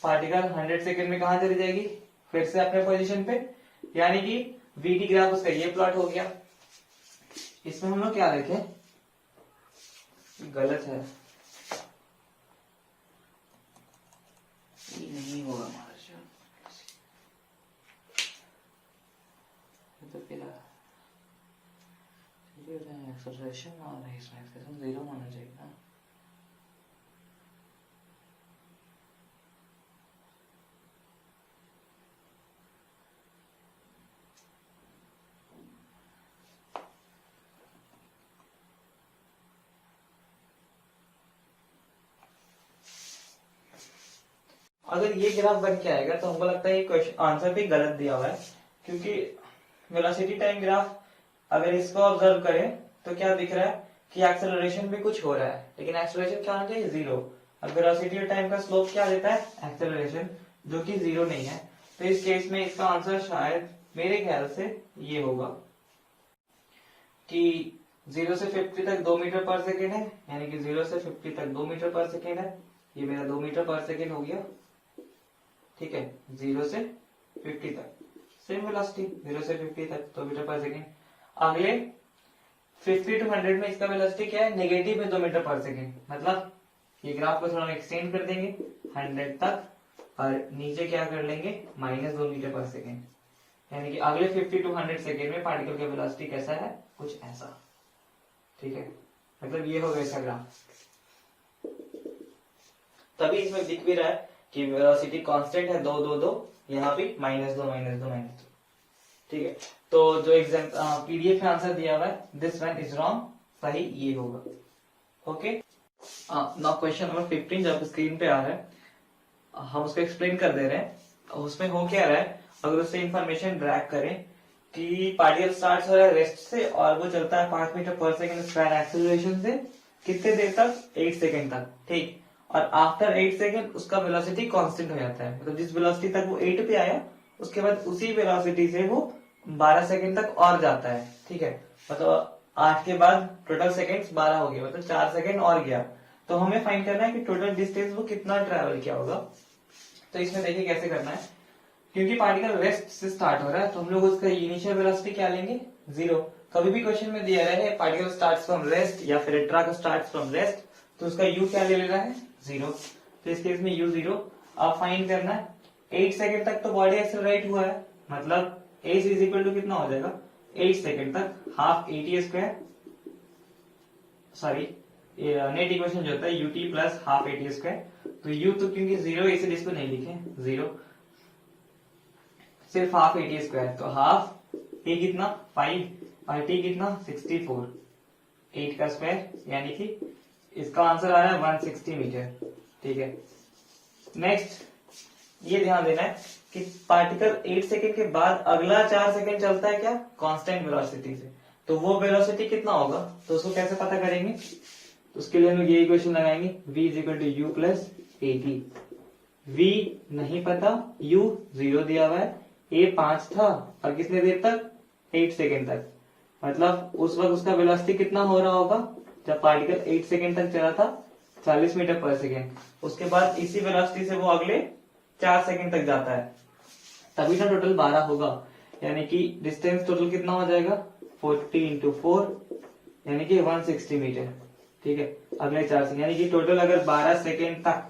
पार्टिकल 100 सेकेंड में कहा चली जाएगी, फिर से अपने पोजीशन पे, यानी कि वीटी ग्राफ उसका ये प्लॉट हो गया। इसमें हम लोग क्या देखें, गलत है, ये नहीं होगा हमारा, तो फिर एक्सेलरेशन और इसमें जीरो होना चाहिए ना। अगर ये ग्राफ बन के आएगा तो हमको लगता है ये क्वेश्चन आंसर भी गलत दिया हुआ है, क्योंकि वेलोसिटी टाइम ग्राफ अगर इसको ऑब्जर्व करें तो क्या दिख रहा है कि एक्सेलरेशन भी कुछ हो रहा है, लेकिन एक्सेलरेशन क्या होना चाहिए, जीरो। अब वेलोसिटी और टाइम का स्लोप क्या देता है, एक्सेलरेशन, जो कि जीरो नहीं है। तो इस केस में इसका आंसर शायद मेरे ख्याल से ये होगा कि 0 से 50 तक 2 मीटर पर सेकेंड है, यानी कि 0 से 50 तक 2 मीटर पर सेकेंड है। ये मेरा 2 मीटर पर सेकेंड हो गया, ठीक है। 0 से 50 तक सेम वेलोसिटी, 0 से 50 तक 2 मीटर पर सेकेंड। अगले 50 टू 100 में इसका वेलोसिटी क्या है, नेगेटिव में 2 मीटर पर सेकेंड। मतलब ये ग्राफ को थोड़ा एक्सटेंड कर देंगे 100 तक, और नीचे क्या कर लेंगे, -2 मीटर पर सेकेंड। यानी कि अगले 50 टू 100 सेकेंड में पार्टिकल का वेलोसिटी कैसा है, कुछ ऐसा, ठीक है। मतलब ये होगा इसका ग्राफ। तभी इसमें दिख भी रहा है कि वेलोसिटी कांस्टेंट है 2 2 2, यहाँ पे -2, ठीक है। तो जो एग्जाम पीडीएफ में आंसर दिया हुआ है, दिस वन इज रॉन्ग, सही ये होगा। ओके, नाउ क्वेश्चन नंबर 15 जब स्क्रीन पे आ रहा है, हम उसको एक्सप्लेन कर दे रहे हैं। उसमें हो क्या रहा है, अगर उससे इंफॉर्मेशन ड्रैग करें कि पार्टिकल स्टार्ट हो रहा है रेस्ट से और वो चलता है 5 metre per second square acceleration से, कितने देर तक, 8 सेकेंड तक, ठीक। और आफ्टर 8 सेकेंड उसका वेलोसिटी कांस्टेंट हो जाता है, मतलब जिस वेलोसिटी तक वो 8 पे आया उसके बाद उसी वेलोसिटी से वो 12 सेकेंड तक और जाता है, ठीक है। मतलब 8 के बाद टोटल सेकेंड्स 12 हो गया, मतलब 4 सेकेंड और गया। तो हमें फाइंड करना है कि टोटल डिस्टेंस वो कितना ट्रेवल किया होगा। तो इसमें देखिए कैसे करना है, क्योंकि पार्टिकल रेस्ट से स्टार्ट हो रहा है तो हम लोग उसका इनिशियल वेलोसिटी क्या लेंगे, 0। कभी भी क्वेश्चन में दिया रहा है पार्टिकल स्टार्ट्स फ्रॉम रेस्ट या फिर ट्रक स्टार्ट्स फ्रॉम रेस्ट, तो उसका u क्या ले लेना है, 0। तो इस केस में u 0। अब फाइंड करना है 8 सेकेंड तक तो बॉडी एक्सेलरेट हुआ है, मतलब h इज इक्वल टू कितना हो जाएगा, 8 सेकेंड तक half at square, sorry net equation जो होता है ut plus half at square. तो u तो क्योंकि 0 इसलिए इसको नहीं लिखे 0, सिर्फ हाफ at स्क्वायर, तो हाफ a कितना 5 और t कितना 64, 8 का स्क्वायर, यानी कि इसका आंसर आ रहा है 160 मीटर, ठीक है। नेक्स्ट ये ध्यान देना है कि पार्टिकल 8 सेकेंड के बाद अगला 4 सेकेंड चलता है क्या, कांस्टेंट वेलोसिटी से, तो वो वेलोसिटी कितना होगा, तो उसको कैसे पता करेंगे, तो उसके लिए हम लोग ये इक्वेशन लगाएंगे, v is equal to u plus at। v नहीं पता, u 0 दिया हुआ है, a 5 था और कितने देर तक, 8 सेकेंड तक। मतलब उस वक्त उसका वेलोसिटी कितना हो रहा होगा, जब पार्टिकल 8 सेकेंड तक चला था 40 मीटर पर सेकेंड, उसके बाद इसी वेलोसिटी से वो अगले 4 सेकेंड तक जाता है, तभी ना टोटल 12 होगा। यानी कि डिस्टेंस टोटल कितना हो जाएगा, 40 इंटू 4, यानी कि 160 मीटर, ठीक है। अगले 4 सेकेंड, यानी कि टोटल अगर 12 सेकेंड तक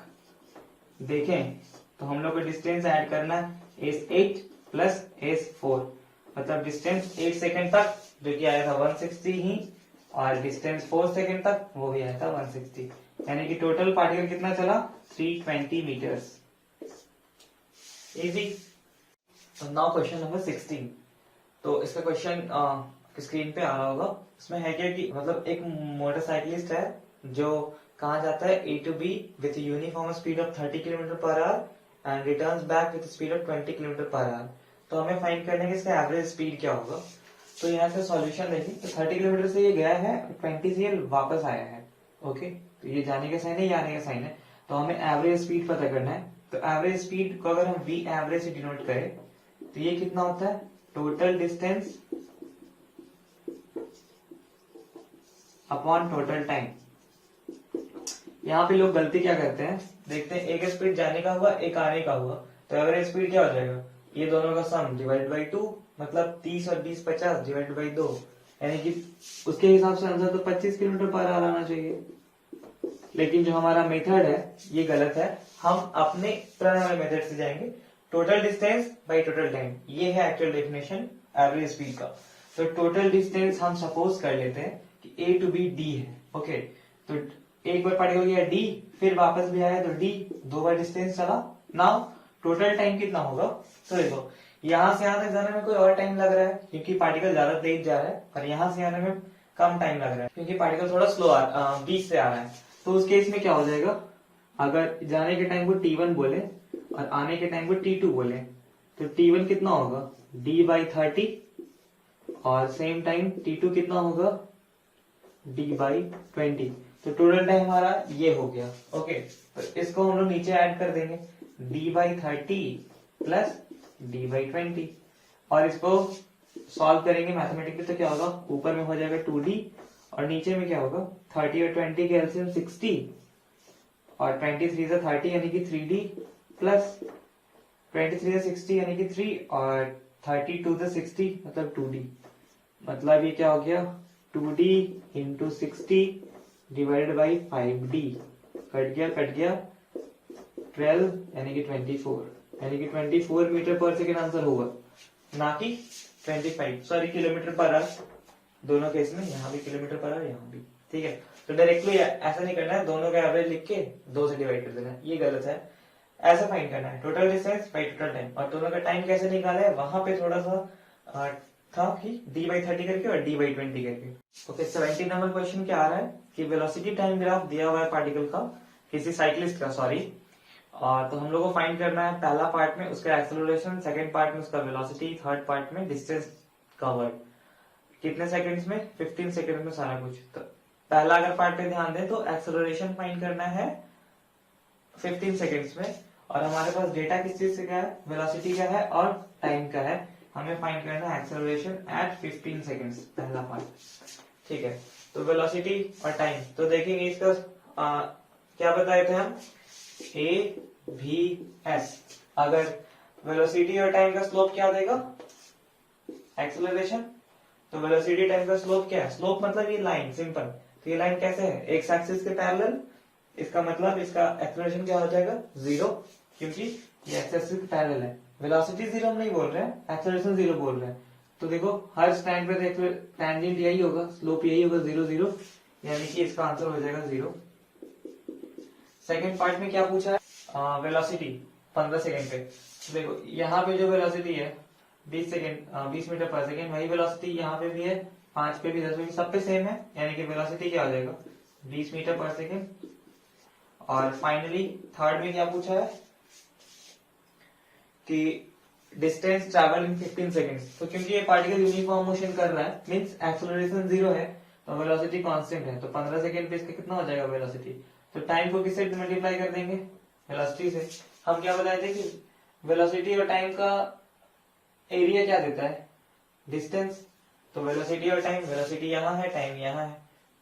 देखें तो हम लोग को डिस्टेंस ऐड करना है S8 प्लस S4, मतलब डिस्टेंस 8 सेकेंड तक जो कि आया था 160 ही, और डिस्टेंस 4 सेकेंड तक वो भी आया था 160, यानी कि टोटल पार्टिकल कितना चला, 320 metres. Easy. Now question number 16। तो इसका क्वेश्चन स्क्रीन पे आ रहा होगा। इसमें है क्या कि मतलब एक मोटरसाइकिलिस्ट है जो कहाँ जाता है, A to B with uniform speed of 30 kilometre per hour and returns back with speed of 20 kilometre per hour. तो हमें फाइंड करने की इसका एवरेज स्पीड क्या होगा। तो यहाँ से सॉल्यूशन देखिए, तो 30 किलोमीटर से ये गया है, 20 से ये वापस आया है, ओके। तो ये जाने का साइन है, ये आने का साइन है, तो हमें एवरेज स्पीड पता करना है। तो एवरेज स्पीड को अगर हम v एवरेज से डिनोट करें तो ये कितना होता है, total distance upon total time. यहाँ पे लोग गलती क्या करते हैं, देखते हैं एक स्पीड जाने का हुआ एक आने का हुआ, तो एवरेज स्पीड क्या हो जाएगा, ये दोनों का सम डिवाइड बाई 2, मतलब 30 और 20 50 डिवाइड बाई 2, यानी कि उसके हिसाब से आंसर तो 25 किलोमीटर पर आवर आना चाहिए। लेकिन जो हमारा मेथड है ये गलत है, हम अपने पुराने मेथड से जाएंगे, total distance by total time, ये है एक्चुअल डेफिनेशन एवरेज स्पीड का। तो टोटल डिस्टेंस हम सपोज कर लेते हैं कि ए टू बी डी है, ओके। तो एक बार पार्टिकल गया डी, फिर वापस भी आया तो डी, 2 बार डिस्टेंस चला। नाउ टोटल टाइम कितना होगा, तो देखो यहां से यहां तक जाने में कोई और टाइम लग रहा है क्योंकि पार्टिकल ज्यादा तेज जा रहा है, और यहां से आने में कम टाइम लग रहा है क्योंकि पार्टिकल थोड़ा स्लो बीच से आ रहा है। तो उस केस में क्या हो जाएगा, अगर जाने के टाइम को T1 बोले और आने के टाइम को T2 बोले, तो T1 कितना होगा D/30, और सेम टाइम T2 कितना होगा D/20। तो टोटल टाइम हमारा ये हो गया, ओके। तो इसको हम लोग नीचे ऐड कर देंगे, D/30 प्लस D/20, और इसको सॉल्व करेंगे मैथमेटिकली तो क्या होगा, ऊपर में हो जाएगा 2D और नीचे में क्या होगा 30 और 20 के एलसीएम 60, और 23 से 30 यानी कि 3D प्लस 23 से 60 यानी कि 3, और 32 से 60 मतलब 2D, मतलब ये क्या हो गया 2D into 60 divided by 5D, cut गया 12 यानी कि 24, यानी कि 24 मीटर पर सेकेंड आंसर होगा, ना कि 25 सॉरी किलोमीटर पर आवर, दोनों केस में, यहाँ भी किलोमीटर पर आवर यहाँ भी, ठीक है। तो डायरेक्टली ऐसा नहीं करना है, दोनों का एवरेज लिख के 2 से डिवाइड कर देना है, ये गलत है। ऐसा फाइंड करना है total distance by total time, और दोनों का टाइम कैसे निकाला है वहां पे थोड़ा सा था कि D/30 करके और D/20 करके। ओके 17 नंबर क्वेश्चन क्या आ रहा है कि वेलोसिटी टाइम ग्राफ दिया हुआ है पार्टिकल का, किसी साइक्लिस्ट का, सॉरी। तो हम लोग को फाइंड करना है पहला पार्ट में उसका एक्सेलरेशन, सेकंड पार्ट में उसका वेलोसिटी, थर्ड पार्ट में डिस्टेंस कवर्ड, कितने सेकंड्स में, 15 सेकंड में सारा कुछ। तो पहला अगर पार्ट पे ध्यान दें तो एक्सेलरेशन फाइंड करना है 15 सेकंड्स में, और हमारे पास डेटा किस चीज से क्या है, वेलोसिटी का है और टाइम का है, हमें फाइंड करना है एक्सेलरेशन एट 15 सेकंड्स, पहला पार्ट, ठीक है। तो वेलोसिटी और टाइम, तो देखेंगे इसका क्या बताए थे हम, AVS, अगर वेलोसिटी और टाइम का स्लोप क्या देगा, एक्सेलरेशन, तो वेलोसिटी टाइम का स्लोप क्या है, स्लोप मतलब ये लाइन, सिंपल। तो ये लाइन कैसे है, एक्स एक्सिस के पैरेलल, इसका मतलब इसका एक्सेलरेशन क्या हो जाएगा 0, क्योंकि ये एक्स एक्सिस के पैरेलल है। वेलोसिटी 0 हम नहीं बोल रहे हैं, एक्सेलरेशन 0 बोल रहे हैं। तो देखो हर स्टैंड पे देखो टैंजेंट यही होगा, स्लोप यही होगा 0 0, यानी कि इसका आंसर हो जाएगा 0। सेकंड पार्ट में क्या पूछा है, वेलोसिटी 15 सेकंड पे। तो देखो यहाँ पे जो वेलोसिटी है 20 मीटर पर सेकंड, वही वेलोसिटी यहाँ पे भी है, 5 पे भी 10 पे भी, सब पे सेम है, यानी कि वेलोसिटी क्या हो जाएगा 20 मीटर पर सेकंड। और फाइनली थर्ड में क्या पूछा है कि डिस्टेंस ट्रैवल इन 15 सेकंड्स। तो क्योंकि ये पार्टिकल यूनिफॉर्म मोशन कर रहा है, मींस एक्सेलरेशन 0 है, तो वेलोसिटी कांस्टेंट है, तो 15 सेकंड पे इसका कितना हो जाएगा वेलोसिटी। तो टाइम को किससे मल्टीप्लाई कर देंगे, वेलोसिटी से। हम क्या बताए थे कि वेलोसिटी और टाइम का एरिया क्या देता है, डिस्टेंस। तो वेलोसिटी और टाइम, वेलोसिटी यहाँ है, टाइम यहाँ है,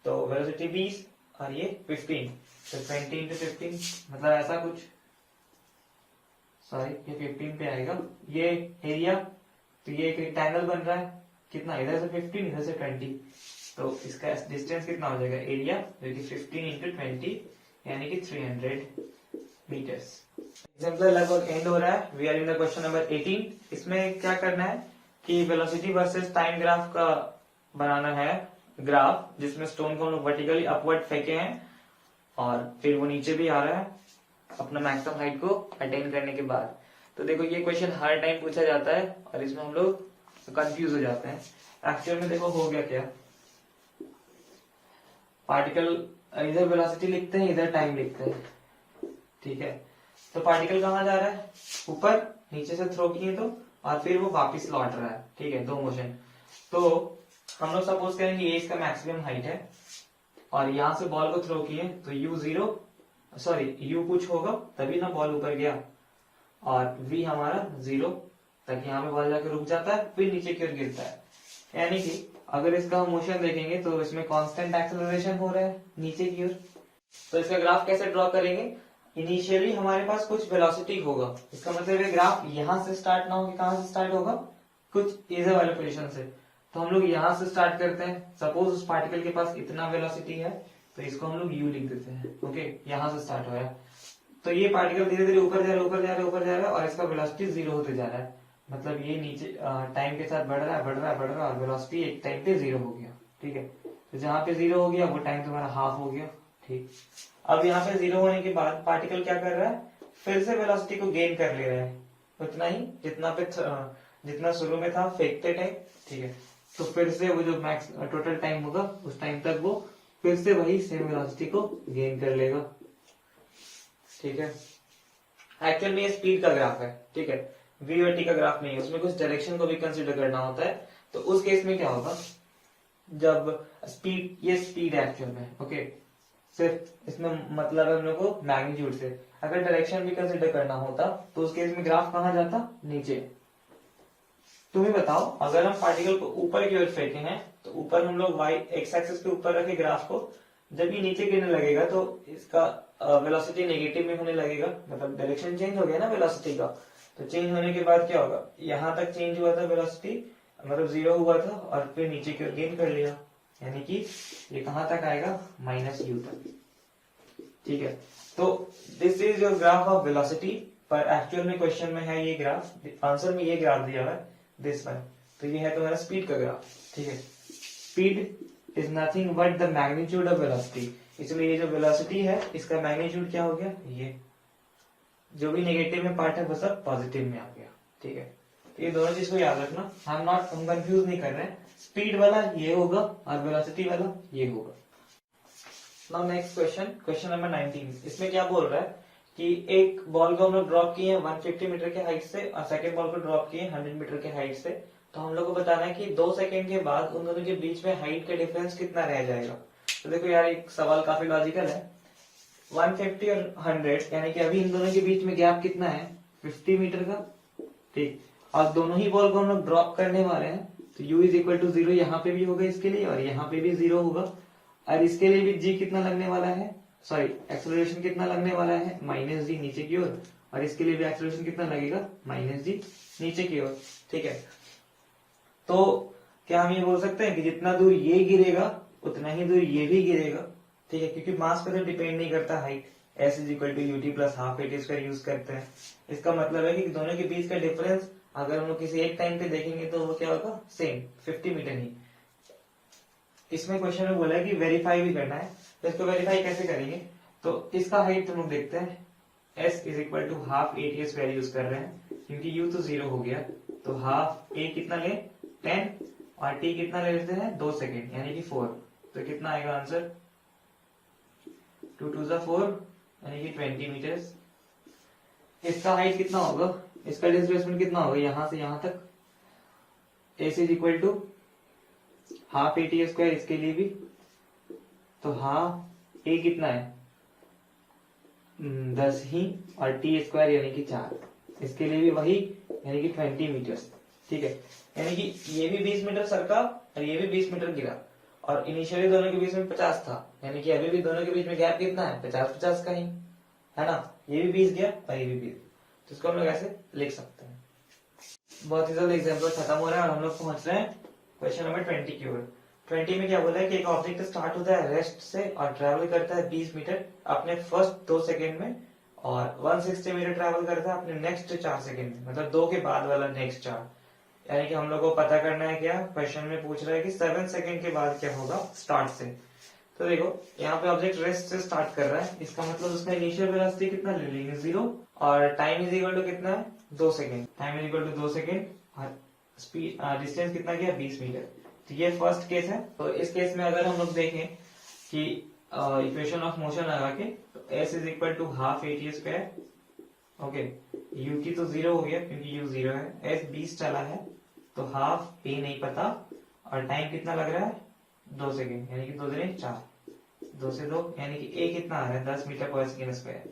तो वेलोसिटी 20 और ये 15, तो 20 इंटू 15 मतलब ऐसा कुछ, सॉरी ये 15 पे आएगा। ये एरिया, तो ये एक रेक्टेंगल बन रहा है, कितना, इधर से 15 इधर से 20, तो इसका डिस्टेंस कितना हो जाएगा एरिया, जो कि 15 इंटू 20 यानी कि 300 मीटर्स। एग्जाम्पल लगभग एंड हो रहा है, we are in the question number 18। इसमें क्या करना है कि वेलोसिटी वर्सेस टाइम ग्राफ का बनाना है ग्राफ, जिसमें स्टोन को हम लोग वर्टिकली अपवर्ड फेंके हैं और फिर वो नीचे भी आ रहा है अपना मैक्सिमम हाइट को अटेन करने के बाद। तो देखो ये क्वेश्चन हर टाइम पूछा जाता है और इसमें हम लोग कंफ्यूज हो जाते हैं। एक्चुअल में देखो हो गया क्या, पार्टिकल इधर वेलोसिटी लिखते हैं, इधर टाइम लिखते हैं, ठीक है। तो पार्टिकल कहाँ जा रहा है, ऊपर, नीचे से थ्रो किए तो, और फिर वो वापस लौट रहा है, ठीक है, 2 मोशन। तो हम लोग सपोज करेंगे ये इसका मैक्सिमम हाइट है, और यहां से बॉल को थ्रो किए तो u कुछ होगा तभी ना बॉल ऊपर गया, और v हमारा 0, ताकि यहाँ पे बॉल जाकर रुक जाता है, फिर नीचे की ओर गिरता है। यानी कि अगर इसका हम मोशन देखेंगे तो इसमें कांस्टेंट एक्सेलरेशन हो रहा है नीचे की ओर। तो इसका ग्राफ कैसे ड्रॉ करेंगे? इनिशियली हमारे पास कुछ वेलोसिटी होगा, इसका मतलब ये ग्राफ यहां से स्टार्ट ना होगी, कहां से स्टार्ट होगा? कुछ इधर वाले पोजीशन से। तो हम लोग यहां से स्टार्ट करते हैं। सपोज उस पार्टिकल के पास इतना वेलोसिटी है तो इसको हम लोग u लिख देते हैं। ओके, यहां से स्टार्ट हो रहा है तो ये पार्टिकल धीरे धीरे ऊपर जा रहा है, ऊपर जा रहा है, ऊपर जा रहा है और इसका वेलोसिटी 0 होते जा रहा है। मतलब ये नीचे टाइम के साथ बढ़ रहा है, बढ़ रहा है, बढ़ रहा है और वेलोसिटी एक टाइम पे 0 हो गया। ठीक है, तो जहां पे 0 हो गया वो टाइम तुम्हारा हाफ हो गया। ठीक, अब यहाँ पे 0 होने के बाद पार्टिकल क्या कर रहा है? फिर से वेलोसिटी को गेन कर ले रहा है, उतना ही जितना शुरू में था फेंकते टाइम। ठीक है, तो फिर से वो जो मैक्स टोटल टाइम होगा उस टाइम तक वो फिर से वही सेम वेलोसिटी को गेन कर लेगा। ठीक है, एक्चुअल में ये स्पीड का ग्राफ है। ठीक है, v और t का ग्राफ नहीं है, उसमें कुछ डायरेक्शन को भी कंसीडर करना होता है। तो उस केस में क्या होगा, जब स्पीड, ये स्पीड एक्चुअल में, ओके, सिर्फ इसमें मतलब है हम लोग को मैग्नीट्यूड से। अगर डायरेक्शन भी कंसीडर करना होता तो उस केस में ग्राफ कहाँ जाता? नीचे। तुम ही बताओ, अगर हम पार्टिकल को ऊपर की ओर फेंके हैं तो ऊपर हम लोग y एक्स एक्सिस के ऊपर रखे ग्राफ को, जब ये नीचे गिरने लगेगा तो इसका वेलोसिटी नेगेटिव में होने लगेगा, मतलब डायरेक्शन चेंज हो गया ना वेलोसिटी का। तो चेंज होने के बाद क्या होगा, यहाँ तक चेंज हुआ था वेलोसिटी, मतलब 0 हुआ था और फिर नीचे की ओर गेन कर लिया, यानी कि ये कहां तक आएगा? -u तक। ठीक है, तो this is your graph of velocity. पर एक्चुअल में क्वेश्चन में है ये ग्राफ, आंसर में ये ग्राफ दिया हुआ है, दिस वन। तो ये है तुम्हारा स्पीड का ग्राफ। ठीक है, speed is nothing but the magnitude of velocity, इसलिए ये जो वेलोसिटी है इसका मैग्नीट्यूड क्या हो गया? ये जो भी नेगेटिव में पार्ट है वो सब पॉजिटिव में आ गया। ठीक है, तो ये दोनों चीज को याद रखना, हम कंफ्यूज नहीं कर रहे हैं। स्पीड वाला ये होगा और वेलोसिटी वाला ये होगा। Now next question number 19। इसमें क्या बोल रहा है कि एक बॉल को हम लोग ड्रॉप किए 150 मीटर के हाइट से और सेकंड बॉल को ड्रॉप किए 100 मीटर के हाइट से। तो हम लोग को बताना है कि 2 सेकंड के बाद उन दोनों के बीच में हाइट का डिफरेंस कितना रह जाएगा। तो देखो यार, एक सवाल काफी लॉजिकल है। 150 और 100 यानी कि अभी इन दोनों के बीच में गैप कितना है? 50 मीटर का। ठीक, और दोनों ही बॉल को हम लोग ड्रॉप करने वाले हैं तो u इज इक्वल टू 0 यहाँ पे भी होगा इसके लिए और यहाँ पे भी 0 होगा, और इसके लिए भी g कितना लगने वाला है, सॉरी एक्सेलरेशन कितना लगने वाला है? -g नीचे की ओर, और इसके लिए भी एक्सेलरेशन कितना लगेगा? -g नीचे की ओर। ठीक है, तो क्या हम ये बोल सकते हैं कि जितना दूर ये गिरेगा उतना ही दूर ये भी गिरेगा? ठीक है, क्योंकि मास पे तो डिपेंड नहीं करता height. s is equal to ut plus half at² use करते हैं। इसका मतलब है कि दोनों के बीच का डिफरेंस अगर हम लोग किसी एक टाइम पे देखेंगे तो वो क्या होगा? सेम 50 मीटर ही। इसमें क्वेश्चन में बोला है कि वेरीफाई भी करना है, तो इसको वेरीफाई कैसे करेंगे? तो इसका हाइट तुम लोग देखते हैं, s is equal to half at² use कर रहे हैं क्योंकि u तो 0 हो गया। तो हाफ a कितना ले? 10 और t कितना ले लेते हैं? 2 सेकेंड यानी कि 4। तो कितना आएगा आंसर? 2 2 4 यानी कि 20 मीटर्स। इसका हाइट कितना होगा? इसका डिस्प्लेसमेंट कितना होगा यहां से यहां तक? s is equal to half at², इसके लिए भी तो हाफ a कितना है? 10 ही, और t² यानी कि 4, इसके लिए भी वही यानी कि 20 मीटर्स। ठीक है, यानी कि ये भी 20 मीटर सरका और ये भी 20 मीटर गिरा, और इनिशियली दोनों के बीच में 50 था, यानी कि अभी भी दोनों के बीच में गैप कितना है? 50-50 का ही है ना। ये भी 20 गया और ये भी 20, तो इसको हम लोग ऐसे लिख सकते हैं। बहुत ही जल्द एग्जाम्पल खत्म हो रहा है और हम लोग पहुंच रहे हैं क्वेश्चन नंबर 20 की ओर। 20 में क्या बोला है कि एक ऑब्जेक्ट स्टार्ट होता है रेस्ट से और ट्रैवल करता है 20 मीटर अपने फर्स्ट 2 सेकेंड में, और 160 मीटर ट्रैवल करता है अपने नेक्स्ट 4 सेकेंड में, मतलब 2 के बाद वाला नेक्स्ट 4। यानी कि हम लोग को पता करना है क्या, क्वेश्चन में पूछ रहा है कि 7 सेकेंड के बाद क्या होगा स्टार्ट से। तो देखो यहाँ पे ऑब्जेक्ट रेस्ट से स्टार्ट कर रहा है, इसका मतलब उसका इनिशियल वेलोसिटी कितना ले लेंगे? 0, और टाइम इज इक्वल टू कितना है? 2 second. Time is equal to 2 second और स्पीड डिस्टेंस कितना गया? 20 मीटर। तो ये फर्स्ट केस है। तो इस केस में अगर हम लोग देखें कि इक्वेशन ऑफ मोशन लगा के, तो s is equal to half at²। Okay, u की तो 0 हो गया क्योंकि u 0 है, s 20 चला है तो हाफ a नहीं पता, और टाइम कितना लग रहा है? 2 सेकेंड, यानी कि 2 दूनी 4, 2 से 2 यानी कि a कितना आ रहा है? 10 मीटर पर सेकेंड स्क्वायर।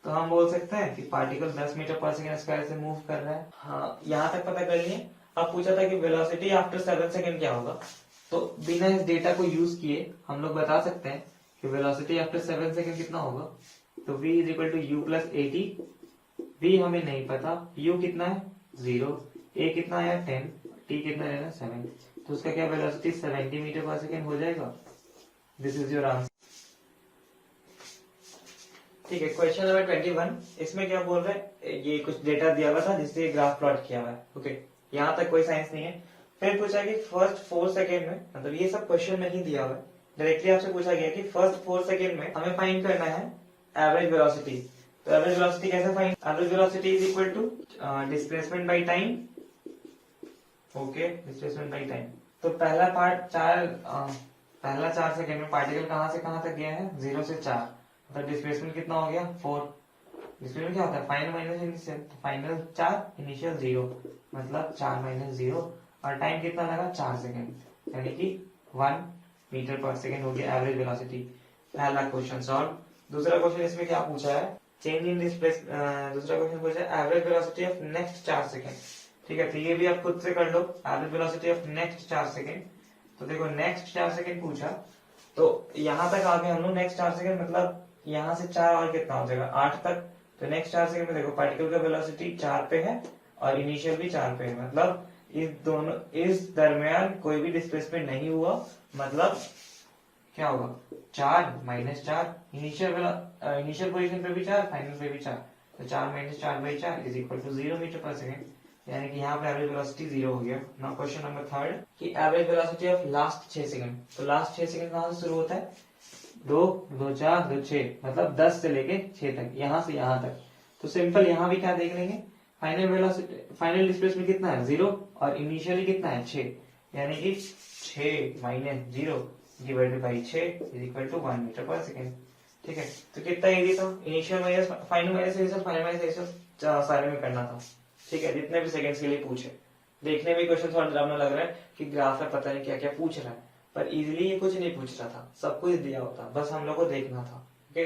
तो हम बोल सकते हैं कि particle 10 metre per second square से मूव कर रहा है। हाँ, यहाँ तक पता कर लिए। अब पूछा था कि वेलोसिटी आफ्टर 7 सेकेंड क्या होगा, तो बिना इस डेटा को यूज किए हम लोग बता सकते हैं कि वेलोसिटी आफ्टर 7 सेकंड कितना होगा। तो v is equal to u plus a t. v हमें नहीं पता, u कितना है 0, a कितना है 10, t कितना है 7, तो उसका क्या वेलोसिटी 70 मीटर पर सेकेंड हो जाएगा। This is your answer. ठीक है, क्वेश्चन नंबर 21, इसमें क्या बोल रहे हैं, ये कुछ डेटा दिया हुआ था जिससे ग्राफ प्लॉट किया हुआ है। ओके, यहाँ तक कोई साइंस नहीं है। फिर पूछा कि फर्स्ट 4 सेकेंड में, मतलब ये सब क्वेश्चन में ही दिया हुआ है, डायरेक्टली आपसे पूछा गया कि फर्स्ट 4 सेकेंड में हमें फाइंड करना है एवरेज वेलोसिटी। तो एवरेज वेलोसिटी कैसे find, average velocity is equal to displacement by time. Okay, displacement by time. तो पहला पहला 4 सेकेंड में पार्टिकल कहां से कहां तक गया है, 0 से 4, मतलब डिस्प्लेसमेंट कितना हो गया 4। डिस्प्लेसमेंट क्या होता है, फाइनल माइनस इनिशियल, तो फाइनल 4 इनिशियल 0, मतलब 4 माइनस 0, और टाइम कितना लगा 4 सेकेंड, यानी कि 1 मीटर पर सेकेंड हो गया एवरेज वेलोसिटी। पहला क्वेश्चन सॉल्व। दूसरा क्वेश्चन इसमें क्या पूछा है, चेंज इन डिस्प्लेस, दूसरा क्वेश्चन पूछा है average velocity of next 4 second. ठीक है, तो ये भी आप खुद से कर लो, average velocity of next 4 second. तो देखो नेक्स्ट 4 सेकेंड पूछा, तो यहां तक आ गए हम लोग, नेक्स्ट 4 सेकेंड मतलब यहाँ से 4 और कितना हो जाएगा 8 तक। तो नेक्स्ट 4 सेकेंड में देखो पार्टिकल का वेलोसिटी 4 पे है और इनिशियल भी 4 पे है, मतलब इस दरमियान कोई भी डिस्प्लेसमेंट नहीं हुआ, मतलब क्या होगा 4 माइनस 4, इनिशियल पोजीशन पे भी 4, फाइनल पे भी 4, तो 4 minus 4 by 4 is equal to 0 metre per second, यानी कि यहाँ पे एवरेज वेलोसिटी 0 हो गया। नाउ क्वेश्चन नंबर 3 कि average velocity of last 6 second. तो लास्ट 6 सेकंड कहां से शुरू होता है, 2, 2, 4, 2, 6, मतलब 10 से लेके 6 तक, यहां से यहां तक। तो सिंपल यहाँ भी क्या देख लेंगे, फाइनल वेलोसिटी, फाइनल डिस्प्लेसमेंट कितना है 0, और इनिशियली कितना है 6, यानी कि 6 minus 0 divided by 6 is equal to 1 metre per second. ठीक है, तो कितना इजी था, initial minus final minus initial, final minus initial सारे में करना था। ठीक है, जितने भी सेकंड्स के लिए पूछे। देखने में क्वेश्चन थोड़ा डरावना लग रहा है कि ग्राफ है, पता नहीं क्या क्या पूछ रहा है, पर इजीली ये कुछ नहीं पूछ रहा था, सब कुछ दिया होता, बस हम लोग को देखना था। Okay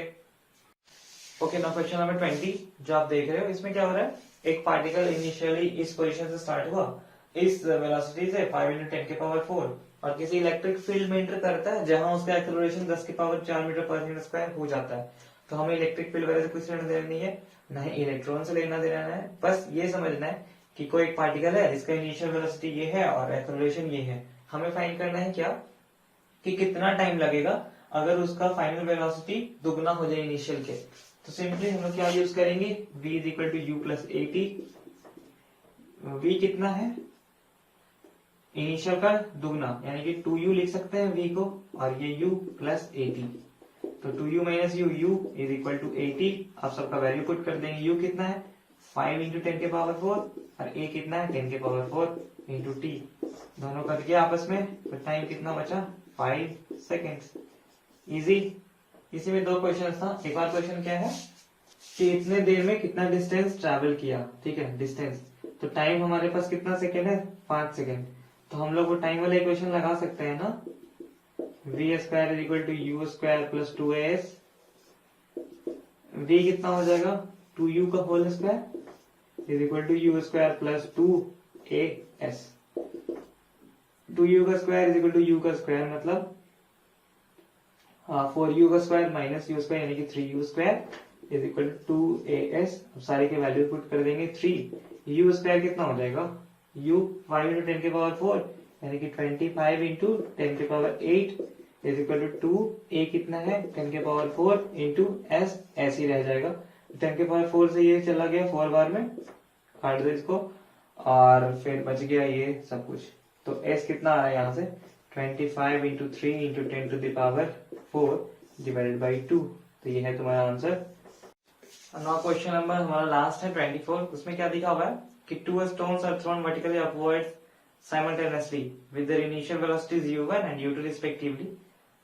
okay, now question number 20 जो आप देख रहे हो, इसमें क्या हो रहा है, एक पार्टिकल इनिशियली इस पोजीशन से स्टार्ट हुआ, इस वेलोसिटी से 5 × 10⁴, और किसी इलेक्ट्रिक फील्ड में एंटर करता है जहां उसका एक्सेलरेशन 10⁴ मीटर पर सेकंड स्क्वायर हो जाता है। तो हमें इलेक्ट्रिक फील्ड वगैरह से कुछ लेना देना नहीं है, ना ही इलेक्ट्रॉन से लेना देना है, बस ये समझना है कि कोई एक पार्टिकल है जिसका इनिशियल वेलोसिटी ये है और एक्सेलरेशन ये है। हमें फाइंड करना है क्या, कि कितना टाइम लगेगा अगर उसका फाइनल वेलोसिटी दुगना हो जाए इनिशियल के। तो सिंपली हम लोग क्या यूज करेंगे, v is equal to u plus a t. v कितना है, इनिशियल का दुगना, यानी कि 2u लिख सकते हैं v को, और ये u प्लस ए टी। तो 2u minus u, u is equal to 80। आप सबका वैल्यू पुट कर देंगे, u कितना है 5 × 10⁴ और a कितना है 10⁴ इंटू t, दोनों करके आपस में, तो टाइम कितना बचा 5 सेकेंड्स। इजी। इसी में 2 क्वेश्चन था। एक बार क्वेश्चन क्या है कि इतने देर में कितना डिस्टेंस ट्रैवल किया। ठीक है, डिस्टेंस, तो टाइम हमारे पास कितना सेकेंड है 5 सेकेंड, तो हम लोग वो टाइम वाला इक्वेशन लगा सकते हैं ना, v² is equal to u² plus 2as। v कितना हो जाएगा 2u का whole square is equal to u² plus 2as। 2u का square is equal to u का स्क्वायर, मतलब 4u का स्क्वायर माइनस u स्क्वायर, यानी कि 3u² is equal to 2as। अब सारे के वैल्यू पुट कर देंगे, 3u² कितना हो जाएगा, u 5 × 10⁴, यानी कि 25 × 10⁸ इज इक्वल टू 2, a कितना है 10⁴ इंटू s, ऐसे ही रह जाएगा। 10⁴ से ये चला गया 4 बार में, काट दो इसको, और फिर बच गया ये सब कुछ। तो s कितना आ रहा है यहाँ से 25 × 3 × 10⁴ डिवाइडेड बाई 2। तो ये है तुम्हारा आंसर। नाउ क्वेश्चन नंबर हमारा लास्ट है 24। उसमें क्या दिखा हुआ है कि 2 stones are thrown vertically upwards simultaneously with their initial velocities u1 and u2 respectively।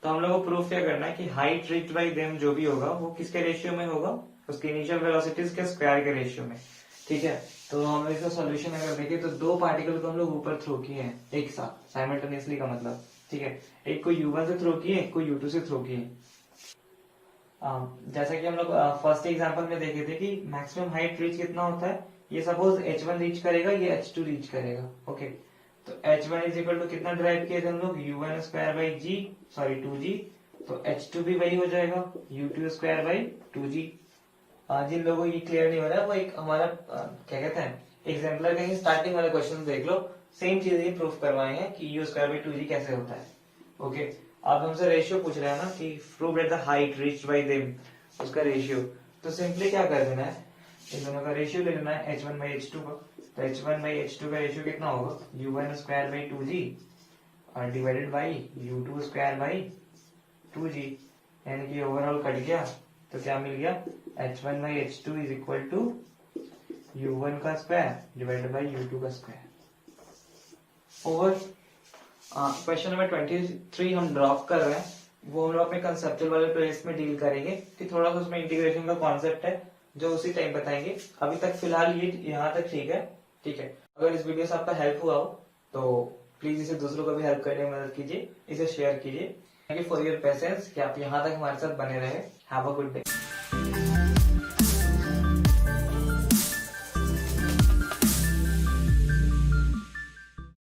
तो हम लोग को प्रूफ क्या करना है कि हाइट रीच्ड बाय देम जो भी होगा वो किसके रेशियो में होगा, उसके इनिशियल वेलोसिटीज के स्क्वायर के रेशियो में। ठीक है, तो हम इसका सॉल्यूशन अगर देखें तो 2 पार्टिकल को हम लोग ऊपर थ्रो किए हैं एक साथ साइमल्टेनियसली का मतलब। ठीक है, एक को u1 से थ्रो किए, एक को u2 से थ्रो किए। जैसा कि हम लोग फर्स्ट एग्जांपल में देखे थे कि मैक्सिमम हाइट रीच कितना होता है, ये सपोज h1 रीच करेगा, ये h2 रीच करेगा। ओके, तो h1 इज इक्वल टू कितना ड्राइव किए थे हम लोग, u1 square by ji, sorry 2g, तो h2 भी वही हो जाएगा u2 स्क्वायर बाई 2g। जिन लोगों को ये क्लियर नहीं हो रहा है वो एक हमारा क्या कहते हैं एग्जाम्पलर कहीं स्टार्टिंग वाला क्वेश्चन देख लो, सेम चीज ही प्रूफ करवाए हैं कि u स्क्वायर बाई 2g कैसे होता है। ओके, अब हमसे रेशियो पूछ रहे हैं ना कि prove at the height reached by them, उसका रेशियो, तो सिंपली क्या कर देना है, इन दोनों का रेशियो ले लेना है h1 बाई h2 का। तो h1 बाई h2 का रेशियो कितना होगा, u1 स्क्वायर बाई 2g और divided by u2 square by 2g, यानी कि ओवरऑल कट गया तो क्या मिल गया, h1 by h2 is equal to u1 का स्क्वायर डिवाइडेड बाई u2 का स्क्वायर। ओवर क्वेश्चन नंबर 23 हम ड्रॉप कर रहे हैं, वो हम लोग अपने कंसेप्चुअल वाले प्लेस में डील करेंगे कि थोड़ा सा उसमें इंटीग्रेशन का कॉन्सेप्ट है जो उसी टाइम बताएंगे। अभी तक फिलहाल ये यहाँ तक ठीक है। ठीक है, अगर इस वीडियो से आपका हेल्प हुआ हो तो प्लीज इसे दूसरों को भी हेल्प करने में मदद कीजिए, इसे शेयर कीजिए। Thank you for your patience कि आप यहाँ तक हमारे साथ बने रहे। Have a good day.